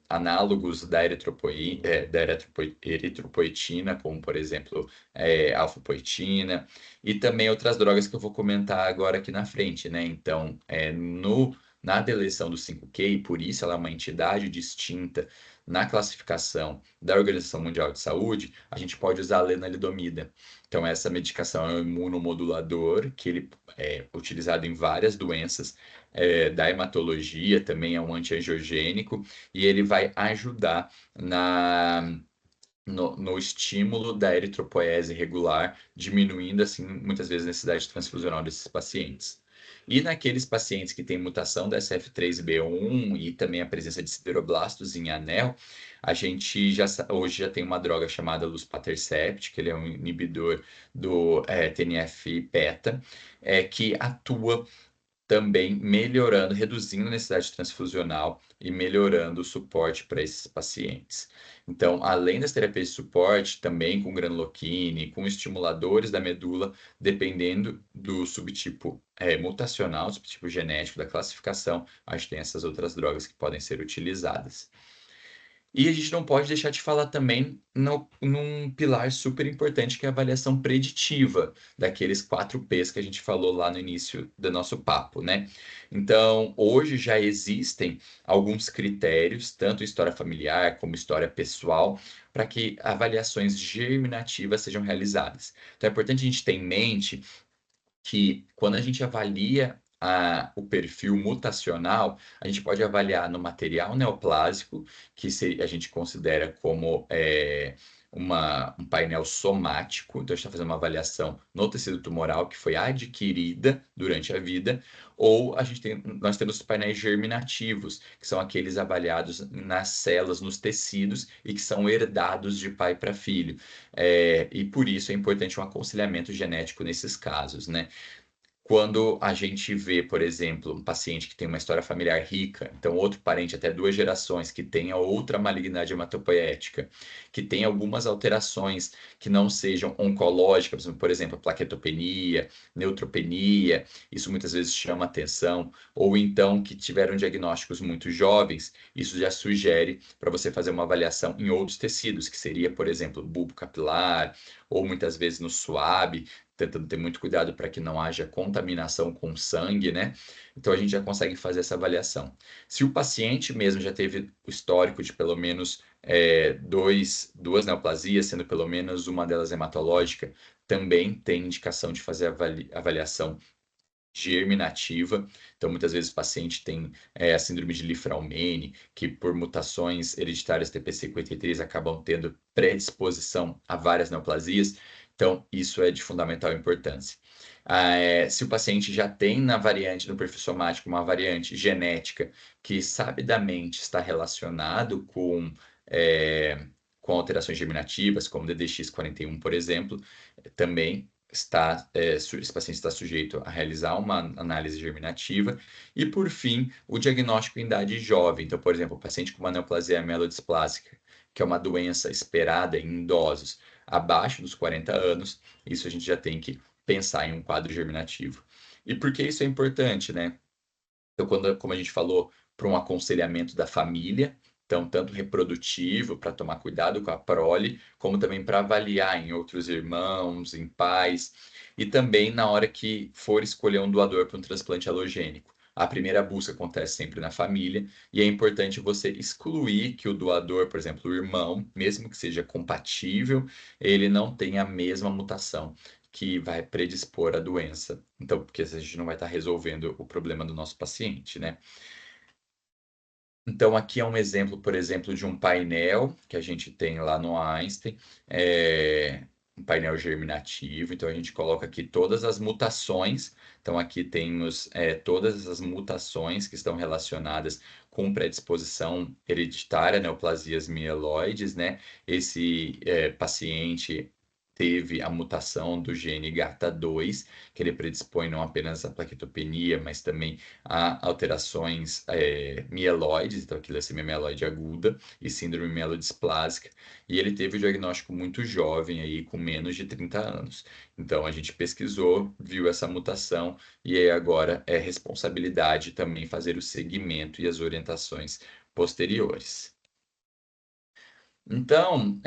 análogos da eritropoetina, como, por exemplo, alfapoetina, e também outras drogas que eu vou comentar agora aqui na frente, né? Então, na deleção do 5Q, e por isso ela é uma entidade distinta na classificação da Organização Mundial de Saúde, a gente pode usar a lenalidomida. Então, essa medicação é um imunomodulador, que ele é utilizado em várias doenças da hematologia, também é um antiangiogênico, e ele vai ajudar no estímulo da eritropoese regular, diminuindo, assim, muitas vezes a necessidade transfusional desses pacientes. E naqueles pacientes que têm mutação da SF3B1 e também a presença de sideroblastos em anel, a gente hoje já tem uma droga chamada luspatercept, que ele é um inibidor do TNF-beta, que atua também melhorando, reduzindo a necessidade transfusional e melhorando o suporte para esses pacientes. Então, além das terapias de suporte, também com granuloquine, com estimuladores da medula, dependendo do subtipo mutacional, subtipo genético da classificação, a gente tem essas outras drogas que podem ser utilizadas. E a gente não pode deixar de falar também num pilar super importante, que é a avaliação preditiva, daqueles 4Ps que a gente falou lá no início do nosso papo, né? Então, hoje já existem alguns critérios, tanto história familiar como história pessoal, para que avaliações germinativas sejam realizadas. Então, é importante a gente ter em mente que quando a gente avalia o perfil mutacional, a gente pode avaliar no material neoplásico, que a gente considera como um painel somático, então a gente está fazendo uma avaliação no tecido tumoral que foi adquirida durante a vida, ou nós temos painéis germinativos, que são aqueles avaliados nas células, nos tecidos, e que são herdados de pai para filho. E por isso é importante um aconselhamento genético nesses casos, né? Quando a gente vê, por exemplo, um paciente que tem uma história familiar rica, então outro parente até 2 gerações que tenha outra malignidade hematopoética, que tem algumas alterações que não sejam oncológicas, por exemplo, plaquetopenia, neutropenia, isso muitas vezes chama atenção, ou então que tiveram diagnósticos muito jovens, isso já sugere para você fazer uma avaliação em outros tecidos, que seria, por exemplo, bulbo capilar, ou muitas vezes no SWAB, tentando ter muito cuidado para que não haja contaminação com sangue, né? Então a gente já consegue fazer essa avaliação. Se o paciente mesmo já teve o histórico de pelo menos duas neoplasias, sendo pelo menos uma delas hematológica, também tem indicação de fazer avaliação germinativa. Então, muitas vezes o paciente tem a síndrome de Li-Fraumeni, que por mutações hereditárias TP53 acabam tendo predisposição a várias neoplasias. Então, isso é de fundamental importância. Se o paciente já tem na variante, no perfil somático, uma variante genética que sabidamente está relacionado com alterações germinativas, como DDX41, por exemplo, também esse paciente está sujeito a realizar uma análise germinativa. E, por fim, o diagnóstico em idade jovem. Então, por exemplo, o paciente com uma neoplasia mielodisplásica, que é uma doença esperada em idosos abaixo dos 40 anos, isso a gente já tem que pensar em um quadro germinativo. E por que isso é importante, né? Então, como a gente falou, para um aconselhamento da família, então, tanto reprodutivo, para tomar cuidado com a prole, como também para avaliar em outros irmãos, em pais, e também na hora que for escolher um doador para um transplante halogênico. A primeira busca acontece sempre na família, e é importante você excluir que o doador, por exemplo, o irmão, mesmo que seja compatível, ele não tenha a mesma mutação que vai predispor a doença. Então, porque a gente não vai estar resolvendo o problema do nosso paciente, né? Então, aqui é um exemplo, por exemplo, de um painel que a gente tem lá no Einstein, um painel germinativo. Então, a gente coloca aqui todas as mutações. Então, aqui temos todas as mutações que estão relacionadas com predisposição hereditária, neoplasias mieloides, né? Esse paciente teve a mutação do gene GATA2, que ele predispõe não apenas à plaquetopenia, mas também a alterações mieloides, então aqui leucemia mieloide aguda e síndrome mielodisplásica, e ele teve o diagnóstico muito jovem, aí, com menos de 30 anos. Então a gente pesquisou, viu essa mutação, e aí agora é responsabilidade também fazer o segmento e as orientações posteriores. Então,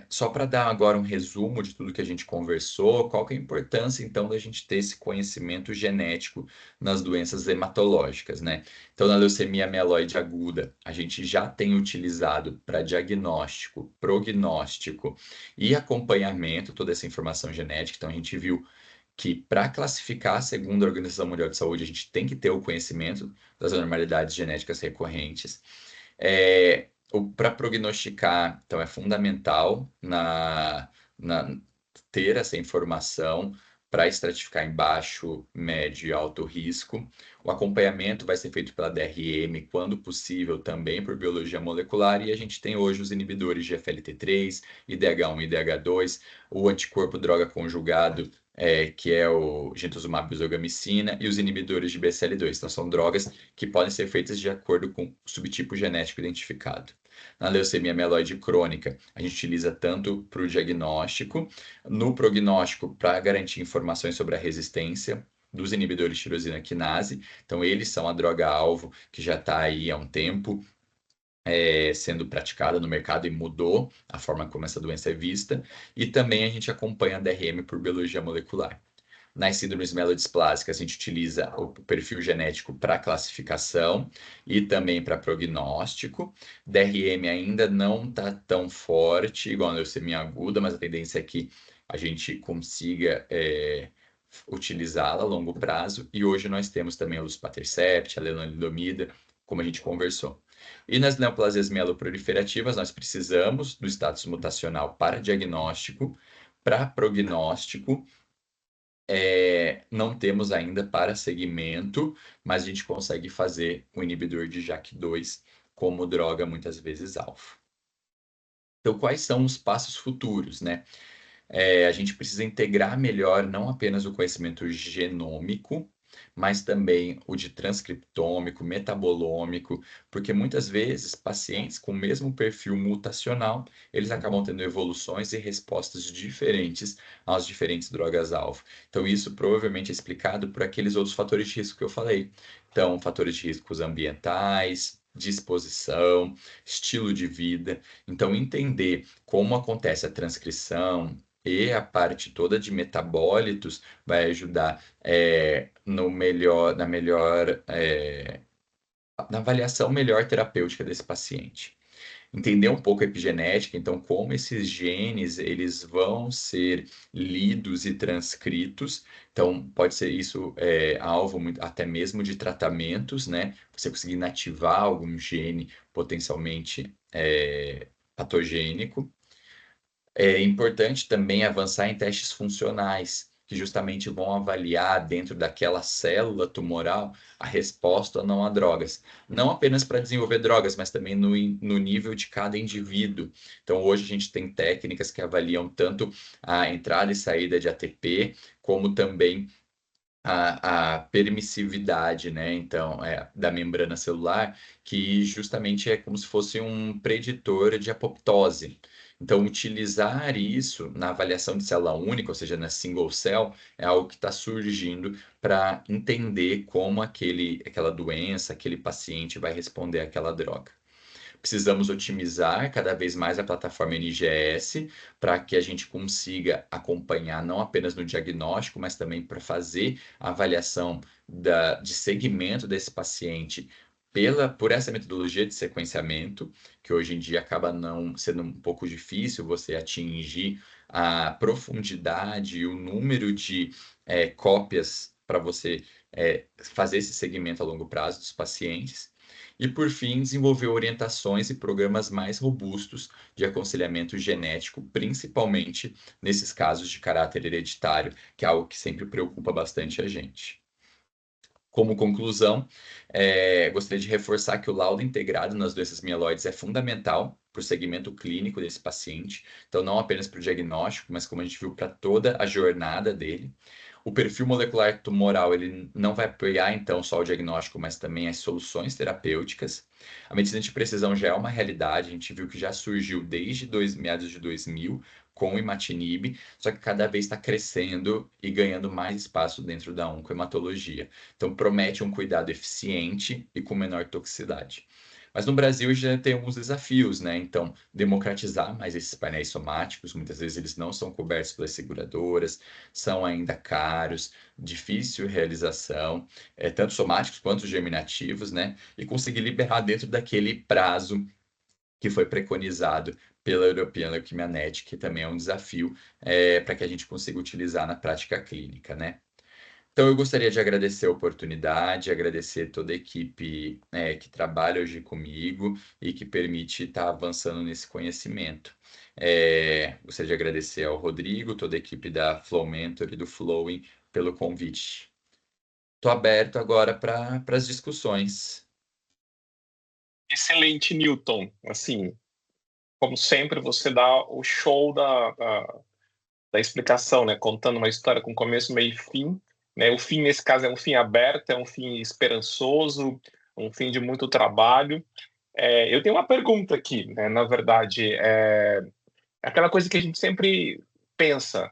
só para dar agora um resumo de tudo que a gente conversou, qual que é a importância, então, da gente ter esse conhecimento genético nas doenças hematológicas, né? Então, na leucemia mieloide aguda, a gente já tem utilizado para diagnóstico, prognóstico e acompanhamento toda essa informação genética. Então, a gente viu que para classificar, segundo a Organização Mundial de Saúde, a gente tem que ter o conhecimento das anormalidades genéticas recorrentes. Para prognosticar, então é fundamental na ter essa informação para estratificar em baixo, médio e alto risco. O acompanhamento vai ser feito pela DRM, quando possível, também por biologia molecular, e a gente tem hoje os inibidores de FLT3, IDH1 e IDH2, o anticorpo droga conjugado, que é o gentosumab bisogamicina, e os inibidores de BCL2. Então, são drogas que podem ser feitas de acordo com o subtipo genético identificado. Na leucemia mieloide crônica, a gente utiliza tanto para o diagnóstico, no prognóstico para garantir informações sobre a resistência dos inibidores de tirosina quinase. Então, eles são a droga-alvo que já está aí há um tempo sendo praticada no mercado e mudou a forma como essa doença é vista. E também a gente acompanha a DRM por biologia molecular. Nas síndromes mielodisplásicas, a gente utiliza o perfil genético para classificação e também para prognóstico. DRM ainda não está tão forte, igual a leucemia aguda, mas a tendência é que a gente consiga utilizá-la a longo prazo. E hoje nós temos também a luspatercept, a lenalidomida, como a gente conversou. E nas neoplasias mieloproliferativas, nós precisamos do status mutacional para diagnóstico, para prognóstico. Não temos ainda para segmento, mas a gente consegue fazer o inibidor de JAK2 como droga muitas vezes alfa. Então, quais são os passos futuros, né? A gente precisa integrar melhor não apenas o conhecimento genômico, mas também o de transcriptômico, metabolômico, porque muitas vezes pacientes com o mesmo perfil mutacional, eles acabam tendo evoluções e respostas diferentes às diferentes drogas-alvo. Então, isso provavelmente é explicado por aqueles outros fatores de risco que eu falei. Então, fatores de riscos ambientais, disposição, estilo de vida. Então, entender como acontece a transcrição, e a parte toda de metabólitos vai ajudar no melhor, na avaliação melhor terapêutica desse paciente. Entender um pouco a epigenética, então como esses genes eles vão ser lidos e transcritos, então pode ser isso alvo até mesmo de tratamentos, né? Você conseguir inativar algum gene potencialmente patogênico. É importante também avançar em testes funcionais, que justamente vão avaliar dentro daquela célula tumoral a resposta ou não a drogas. Não apenas para desenvolver drogas, mas também no nível de cada indivíduo. Então, hoje a gente tem técnicas que avaliam tanto a entrada e saída de ATP, como também a permissividade, né? Então, da membrana celular, que justamente é como se fosse um preditor de apoptose. Então, utilizar isso na avaliação de célula única, ou seja, na single cell, é algo que está surgindo para entender como aquela doença, aquele paciente vai responder àquela droga. Precisamos otimizar cada vez mais a plataforma NGS para que a gente consiga acompanhar não apenas no diagnóstico, mas também para fazer a avaliação de segmento desse paciente por essa metodologia de sequenciamento, que hoje em dia acaba não sendo um pouco difícil você atingir a profundidade e o número de cópias para você fazer esse segmento a longo prazo dos pacientes. E, por fim, desenvolver orientações e programas mais robustos de aconselhamento genético, principalmente nesses casos de caráter hereditário, que é algo que sempre preocupa bastante a gente. Como conclusão, gostaria de reforçar que o laudo integrado nas doenças mieloides é fundamental para o segmento clínico desse paciente, então não apenas para o diagnóstico, mas como a gente viu, para toda a jornada dele. O perfil molecular tumoral ele não vai apoiar então só o diagnóstico, mas também as soluções terapêuticas. A medicina de precisão já é uma realidade, a gente viu que já surgiu desde meados de 2000 com o imatinib, só que cada vez está crescendo e ganhando mais espaço dentro da oncohematologia. Então promete um cuidado eficiente e com menor toxicidade. Mas no Brasil já tem alguns desafios, né? Então, democratizar mais esses painéis somáticos, muitas vezes eles não são cobertos pelas seguradoras, são ainda caros, difícil realização, tanto somáticos quanto germinativos, né? E conseguir liberar dentro daquele prazo que foi preconizado pela European Leukemia Net, que também é um desafio para que a gente consiga utilizar na prática clínica, né? Então, eu gostaria de agradecer a oportunidade, agradecer toda a equipe que trabalha hoje comigo e que permite estar avançando nesse conhecimento. Gostaria de agradecer ao Rodrigo, toda a equipe da Flow Mentor e do Flowing pelo convite. Estou aberto agora para as discussões. Excelente, Newton. Assim, como sempre, você dá o show da explicação, né? Contando uma história com começo, meio e fim. Né? O fim, nesse caso, é um fim aberto, é um fim esperançoso, um fim de muito trabalho. Eu tenho uma pergunta aqui, né? Na verdade, aquela coisa que a gente sempre pensa.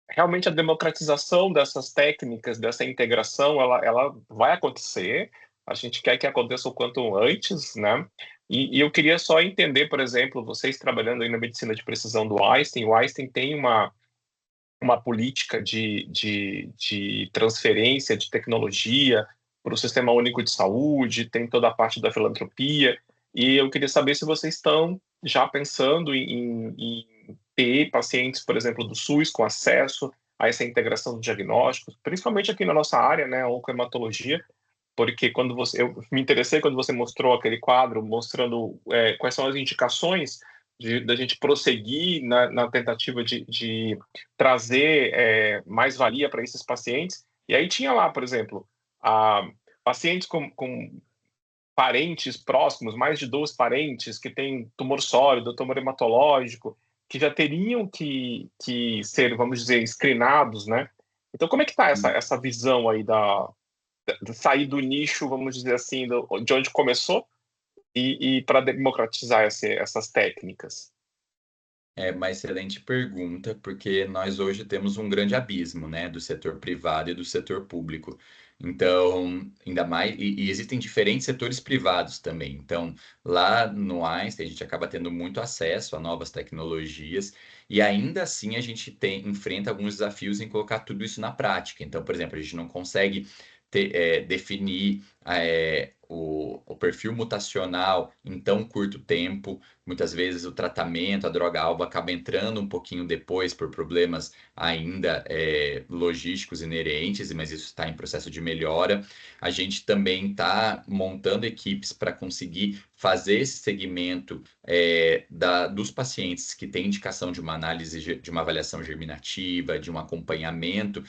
Realmente a democratização dessas técnicas, dessa integração, ela vai acontecer. A gente quer que aconteça o quanto antes, né? E eu queria só entender, por exemplo, vocês trabalhando aí na medicina de precisão do Einstein, o Einstein tem uma política de transferência de tecnologia para o Sistema Único de Saúde, tem toda a parte da filantropia, e eu queria saber se vocês estão já pensando em ter pacientes, por exemplo, do SUS com acesso a essa integração do diagnóstico, principalmente aqui na nossa área, né, a oncohematologia, porque eu me interessei quando você mostrou aquele quadro mostrando quais são as indicações da gente prosseguir na tentativa de trazer mais valia para esses pacientes. E aí tinha lá, por exemplo, pacientes com parentes próximos, mais de 2 parentes que têm tumor sólido, tumor hematológico, que já teriam que ser, vamos dizer, screenados, né? Então, como é que está essa visão aí de sair do nicho, vamos dizer assim, de onde começou e para democratizar essas técnicas? É uma excelente pergunta, porque nós hoje temos um grande abismo, né, do setor privado e do setor público. Então, ainda mais, e existem diferentes setores privados também. Então, lá no Einstein, a gente acaba tendo muito acesso a novas tecnologias, e ainda assim a gente enfrenta alguns desafios em colocar tudo isso na prática. Então, por exemplo, a gente não consegue definir o perfil mutacional em tão curto tempo. Muitas vezes o tratamento, a droga-alvo acaba entrando um pouquinho depois por problemas ainda logísticos inerentes, mas isso está em processo de melhora. A gente também está montando equipes para conseguir fazer esse segmento dos pacientes que têm indicação de uma análise, de uma avaliação germinativa, de um acompanhamento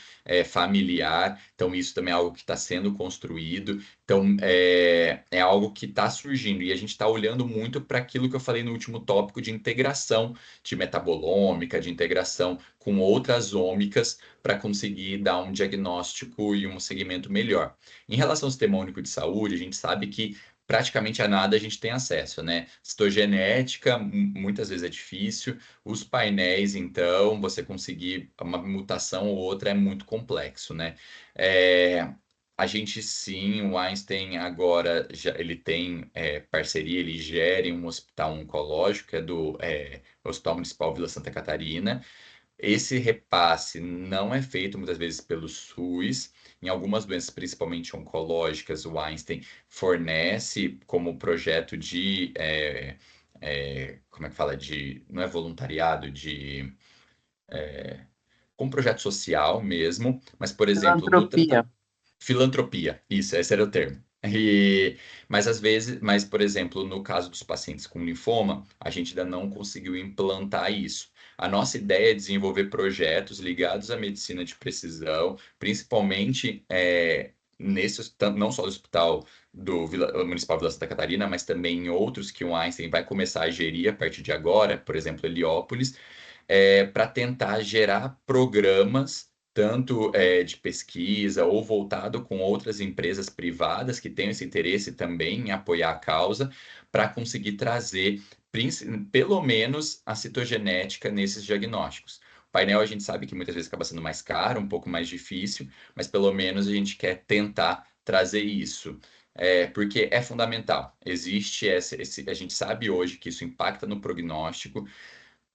familiar. Então, isso também é algo que está sendo construído. Então, é algo que está surgindo e a gente está olhando muito para aquilo que eu falei no último tópico de integração de metabolômica, de integração com outras ômicas para conseguir dar um diagnóstico e um segmento melhor. Em relação ao sistema único de saúde, a gente sabe que praticamente a nada a gente tem acesso, né? Citogenética, muitas vezes é difícil. Os painéis, então, você conseguir uma mutação ou outra é muito complexo, né? É, a gente sim, o Einstein agora já ele tem parceria, ele gere um hospital oncológico, que é do Hospital Municipal Vila Santa Catarina. Esse repasse não é feito muitas vezes pelo SUS. Em algumas doenças, principalmente oncológicas, o Einstein fornece como projeto de, como é que fala, não é voluntariado, como projeto social mesmo, mas, por exemplo, no Filantropia. filantropia, isso, esse era o termo. Mas às vezes, por exemplo, no caso dos pacientes com linfoma, a gente ainda não conseguiu implantar isso. A nossa ideia é desenvolver projetos ligados à medicina de precisão, principalmente não só do Hospital Municipal Vila Santa Catarina, mas também em outros que o Einstein vai começar a gerir a partir de agora, por exemplo, Heliópolis, para tentar gerar programas, tanto de pesquisa ou voltado com outras empresas privadas que tenham esse interesse também em apoiar a causa, para conseguir trazer pelo menos a citogenética nesses diagnósticos. O painel a gente sabe que muitas vezes acaba sendo mais caro, um pouco mais difícil, mas pelo menos a gente quer tentar trazer isso. Porque é fundamental. Existe a gente sabe hoje que isso impacta no prognóstico.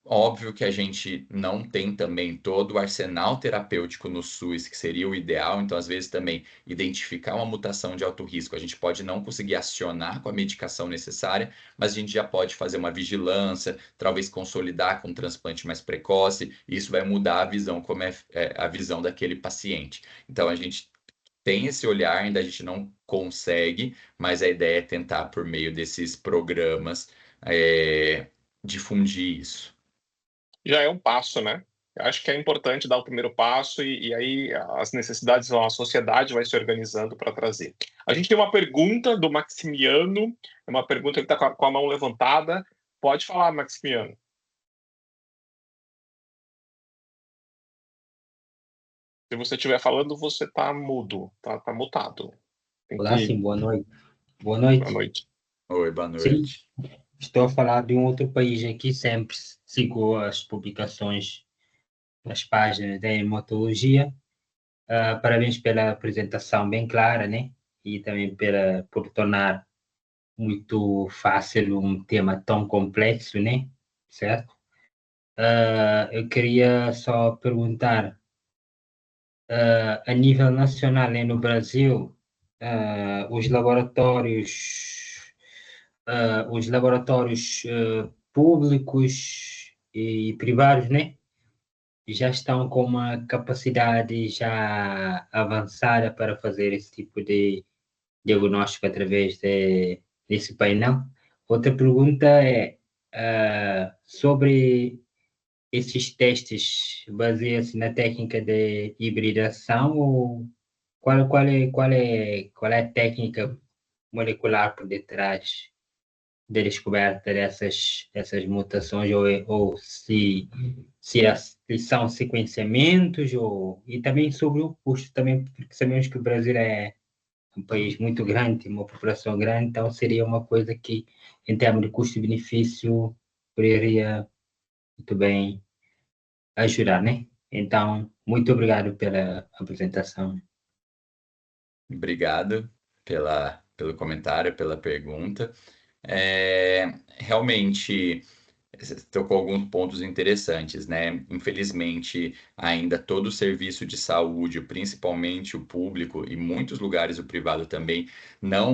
Óbvio que a gente não tem também todo o arsenal terapêutico no SUS, que seria o ideal, então, às vezes, também identificar uma mutação de alto risco, a gente pode não conseguir acionar com a medicação necessária, mas a gente já pode fazer uma vigilância, talvez consolidar com um transplante mais precoce, e isso vai mudar a visão, como é a visão daquele paciente. Então, a gente tem esse olhar, ainda a gente não consegue, mas a ideia é tentar, por meio desses programas, difundir isso. Já é um passo, né? Eu acho que é importante dar o primeiro passo e aí as necessidades, a sociedade vai se organizando para trazer. A gente tem uma pergunta do Maximiano, é uma pergunta que está com a mão levantada. Pode falar, Maximiano. Se você estiver falando, você está mudo, tá mutado. Tem Olá, que. sim, boa noite. Boa Boa noite. noite. Oi, boa Sim, noite. estou a falar de um outro país aqui, sempre sigo as publicações nas páginas da hematologia. Parabéns pela apresentação bem clara, né? E também por tornar muito fácil um tema tão complexo, né? Certo? Eu queria só perguntar, a nível nacional, né, no Brasil, os laboratórios públicos e privados, né, já estão com uma capacidade já avançada para fazer esse tipo de diagnóstico através desse painel. Outra pergunta é sobre esses testes, baseiam-se na técnica de hibridação ou qual é a técnica molecular por detrás da descoberta essas mutações ou se são sequenciamentos e também sobre o custo também, porque sabemos que o Brasil é um país muito grande, tem uma população grande, então seria uma coisa que, em termos de custo-benefício, poderia muito bem ajudar, né? Então, muito obrigado pela apresentação. Obrigado pelo comentário, pela pergunta. Realmente, você tocou alguns pontos interessantes, né? Infelizmente, ainda todo o serviço de saúde, principalmente o público e muitos lugares o privado também,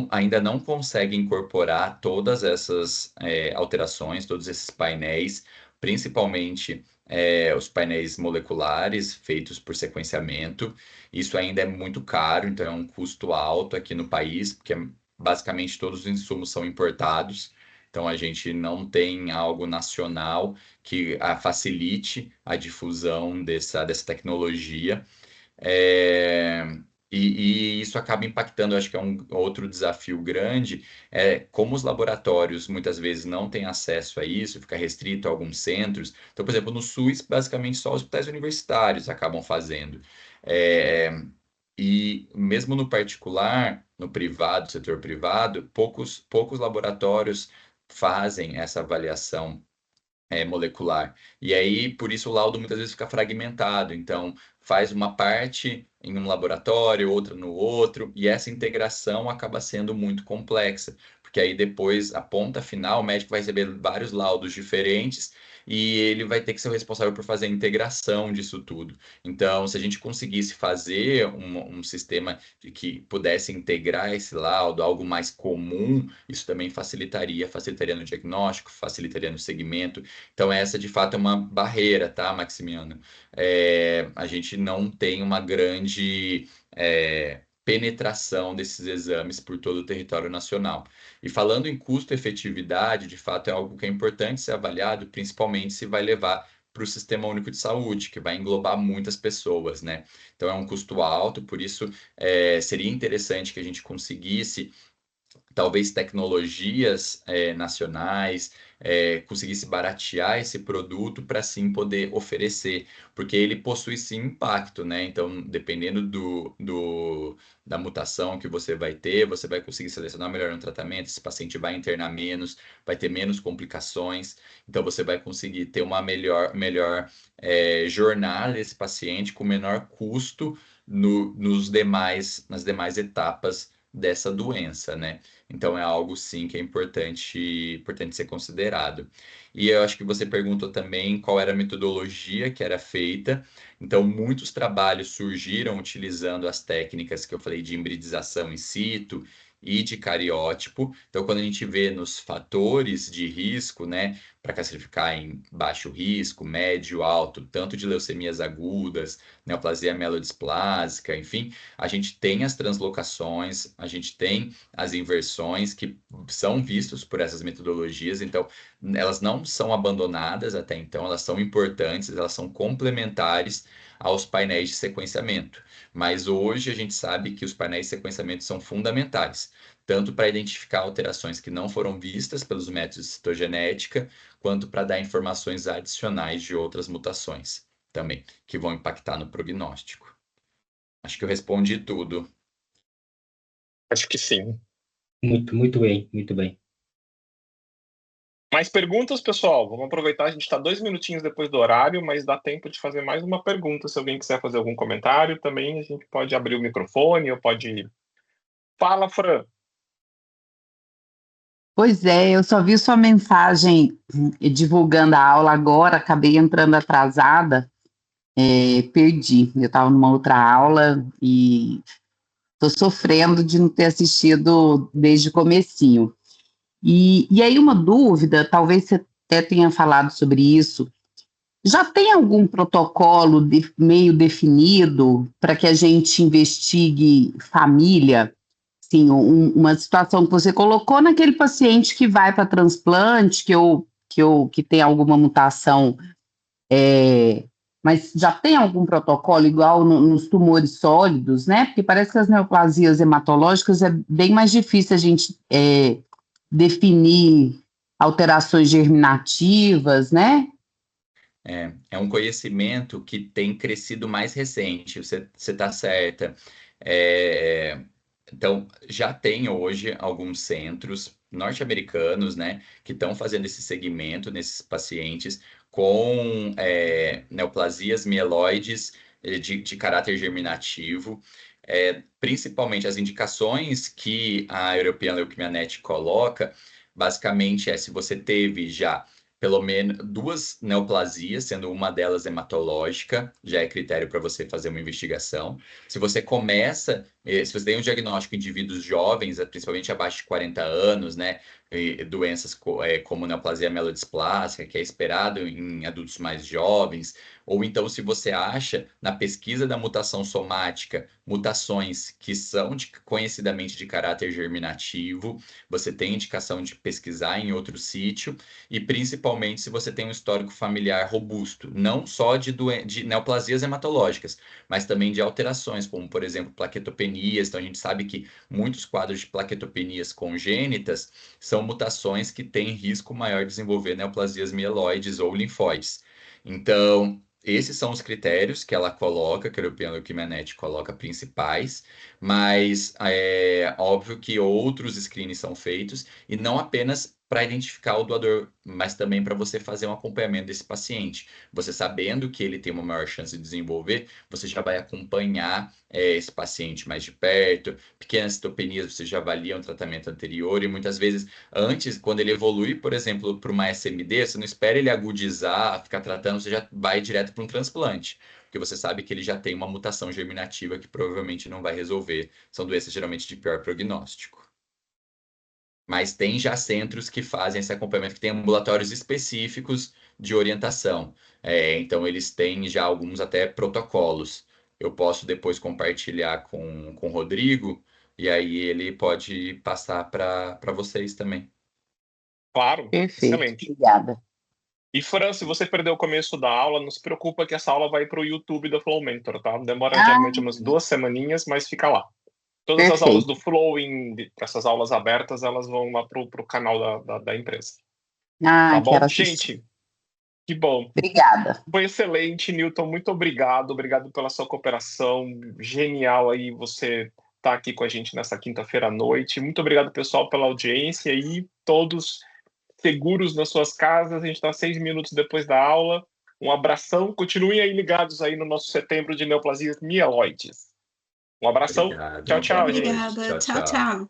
ainda não consegue incorporar todas essas alterações, todos esses painéis, principalmente os painéis moleculares feitos por sequenciamento. Isso ainda é muito caro, então é um custo alto aqui no país, porque basicamente todos os insumos são importados. Então, a gente não tem algo nacional que facilite a difusão dessa tecnologia. É, e isso acaba impactando, eu acho que é um outro desafio grande, como os laboratórios muitas vezes não têm acesso a isso, fica restrito a alguns centros. Então, por exemplo, no SUS, basicamente só hospitais universitários acabam fazendo. É, e mesmo no particular, no privado, setor privado, poucos laboratórios fazem essa avaliação molecular. E aí, por isso, o laudo muitas vezes fica fragmentado. Então, faz uma parte em um laboratório, outra no outro, e essa integração acaba sendo muito complexa, porque aí depois, a ponta final, o médico vai receber vários laudos diferentes e ele vai ter que ser o responsável por fazer a integração disso tudo. Então, se a gente conseguisse fazer um sistema que pudesse integrar esse laudo, algo mais comum, isso também facilitaria no diagnóstico, facilitaria no segmento. Então, essa de fato é uma barreira, tá, Maximiano? A gente não tem uma grande penetração desses exames por todo o território nacional. E falando em custo-efetividade, de fato é algo que é importante ser avaliado, principalmente se vai levar para o Sistema Único de Saúde, que vai englobar muitas pessoas, né? Então é um custo alto, por isso seria interessante que a gente conseguisse talvez tecnologias nacionais, conseguisse baratear esse produto para sim poder oferecer, porque ele possui sim impacto, né? Então, dependendo da mutação que você vai ter, você vai conseguir selecionar melhor um tratamento, esse paciente vai internar menos, vai ter menos complicações, então você vai conseguir ter uma melhor jornada desse paciente com menor custo nas demais etapas dessa doença, né? Então é algo sim que é importante ser considerado. E eu acho que você perguntou também qual era a metodologia que era feita. Então, muitos trabalhos surgiram utilizando as técnicas que eu falei de hibridização in situ e de cariótipo. Então, quando a gente vê nos fatores de risco, né, para classificar em baixo risco, médio, alto, tanto de leucemias agudas, neoplasia mielodisplásica, enfim, a gente tem as translocações, a gente tem as inversões que são vistos por essas metodologias, então elas não são abandonadas até então, elas são importantes, elas são complementares aos painéis de sequenciamento. Mas hoje a gente sabe que os painéis de sequenciamento são fundamentais, tanto para identificar alterações que não foram vistas pelos métodos de citogenética, quanto para dar informações adicionais de outras mutações também, que vão impactar no prognóstico. Acho que eu respondi tudo. Acho que sim. Muito bem, muito bem. Mais perguntas, pessoal? Vamos aproveitar, a gente está 2 minutinhos depois do horário, mas dá tempo de fazer mais uma pergunta. Se alguém quiser fazer algum comentário, também a gente pode abrir o microfone ou pode... Fala, Fran. Pois é, eu só vi sua mensagem divulgando a aula agora, acabei entrando atrasada, perdi. Eu estava numa outra aula e estou sofrendo de não ter assistido desde o comecinho. E aí uma dúvida, talvez você até tenha falado sobre isso, já tem algum protocolo meio definido para que a gente investigue família? Sim, uma situação que você colocou naquele paciente que vai para transplante, que tem alguma mutação, mas já tem algum protocolo igual nos tumores sólidos, né? Porque parece que as neoplasias hematológicas é bem mais difícil a gente definir alterações germinativas, né? É um conhecimento que tem crescido mais recente, você está certa. É, então, já tem hoje alguns centros norte-americanos, né, que estão fazendo esse segmento nesses pacientes com neoplasias mieloides de caráter germinativo. principalmente as indicações que a European Leukemia Net coloca, basicamente se você teve já pelo menos 2 neoplasias, sendo uma delas hematológica, já é critério para você fazer uma investigação. Se você se você tem um diagnóstico em indivíduos jovens, principalmente abaixo de 40 anos, né, doenças como neoplasia mielodisplásica, que é esperado em adultos mais jovens, ou então se você acha na pesquisa da mutação somática mutações que são conhecidamente de caráter germinativo, você tem indicação de pesquisar em outro sítio, e principalmente se você tem um histórico familiar robusto, não só de neoplasias hematológicas, mas também de alterações, como por exemplo plaquetopenias. Então a gente sabe que muitos quadros de plaquetopenias congênitas são mutações que têm risco maior de desenvolver neoplasias mieloides ou linfóides. Então, esses são os critérios que ela coloca, que a European Leukemia Net coloca principais, mas é óbvio que outros screenings são feitos, e não apenas para identificar o doador, mas também para você fazer um acompanhamento desse paciente. Você sabendo que ele tem uma maior chance de desenvolver, você já vai acompanhar esse paciente mais de perto. Pequenas citopenias, você já avalia um tratamento anterior, e muitas vezes, antes, quando ele evolui, por exemplo, para uma SMD, você não espera ele agudizar, ficar tratando, você já vai direto para um transplante, porque você sabe que ele já tem uma mutação germinativa que provavelmente não vai resolver. São doenças geralmente de pior prognóstico. Mas tem já centros que fazem esse acompanhamento, que tem ambulatórios específicos de orientação. Então, eles têm já alguns até protocolos. Eu posso depois compartilhar com o Rodrigo, e aí ele pode passar para vocês também. Claro, Perfeito, excelente. obrigada. E Fran, se você perdeu o começo da aula, não se preocupa que essa aula vai para o YouTube da Flow Mentor, tá? Demora geralmente umas 2 semaninhas, mas fica lá. Todas as aulas do Flow, essas aulas abertas, elas vão lá para o canal da empresa. Tá bom? Quero assistir. Gente, que bom. Obrigada. Foi excelente, Newton. Muito obrigado. Obrigado pela sua cooperação. Genial aí você estar aqui com a gente nessa quinta-feira à noite. Muito obrigado, pessoal, pela audiência, e todos seguros nas suas casas. A gente está 6 minutos depois da aula. Um abração. Continuem aí ligados aí no nosso setembro de neoplasias mieloides. Um abração. Obrigado. Tchau, tchau, gente. Obrigada. Tchau, tchau.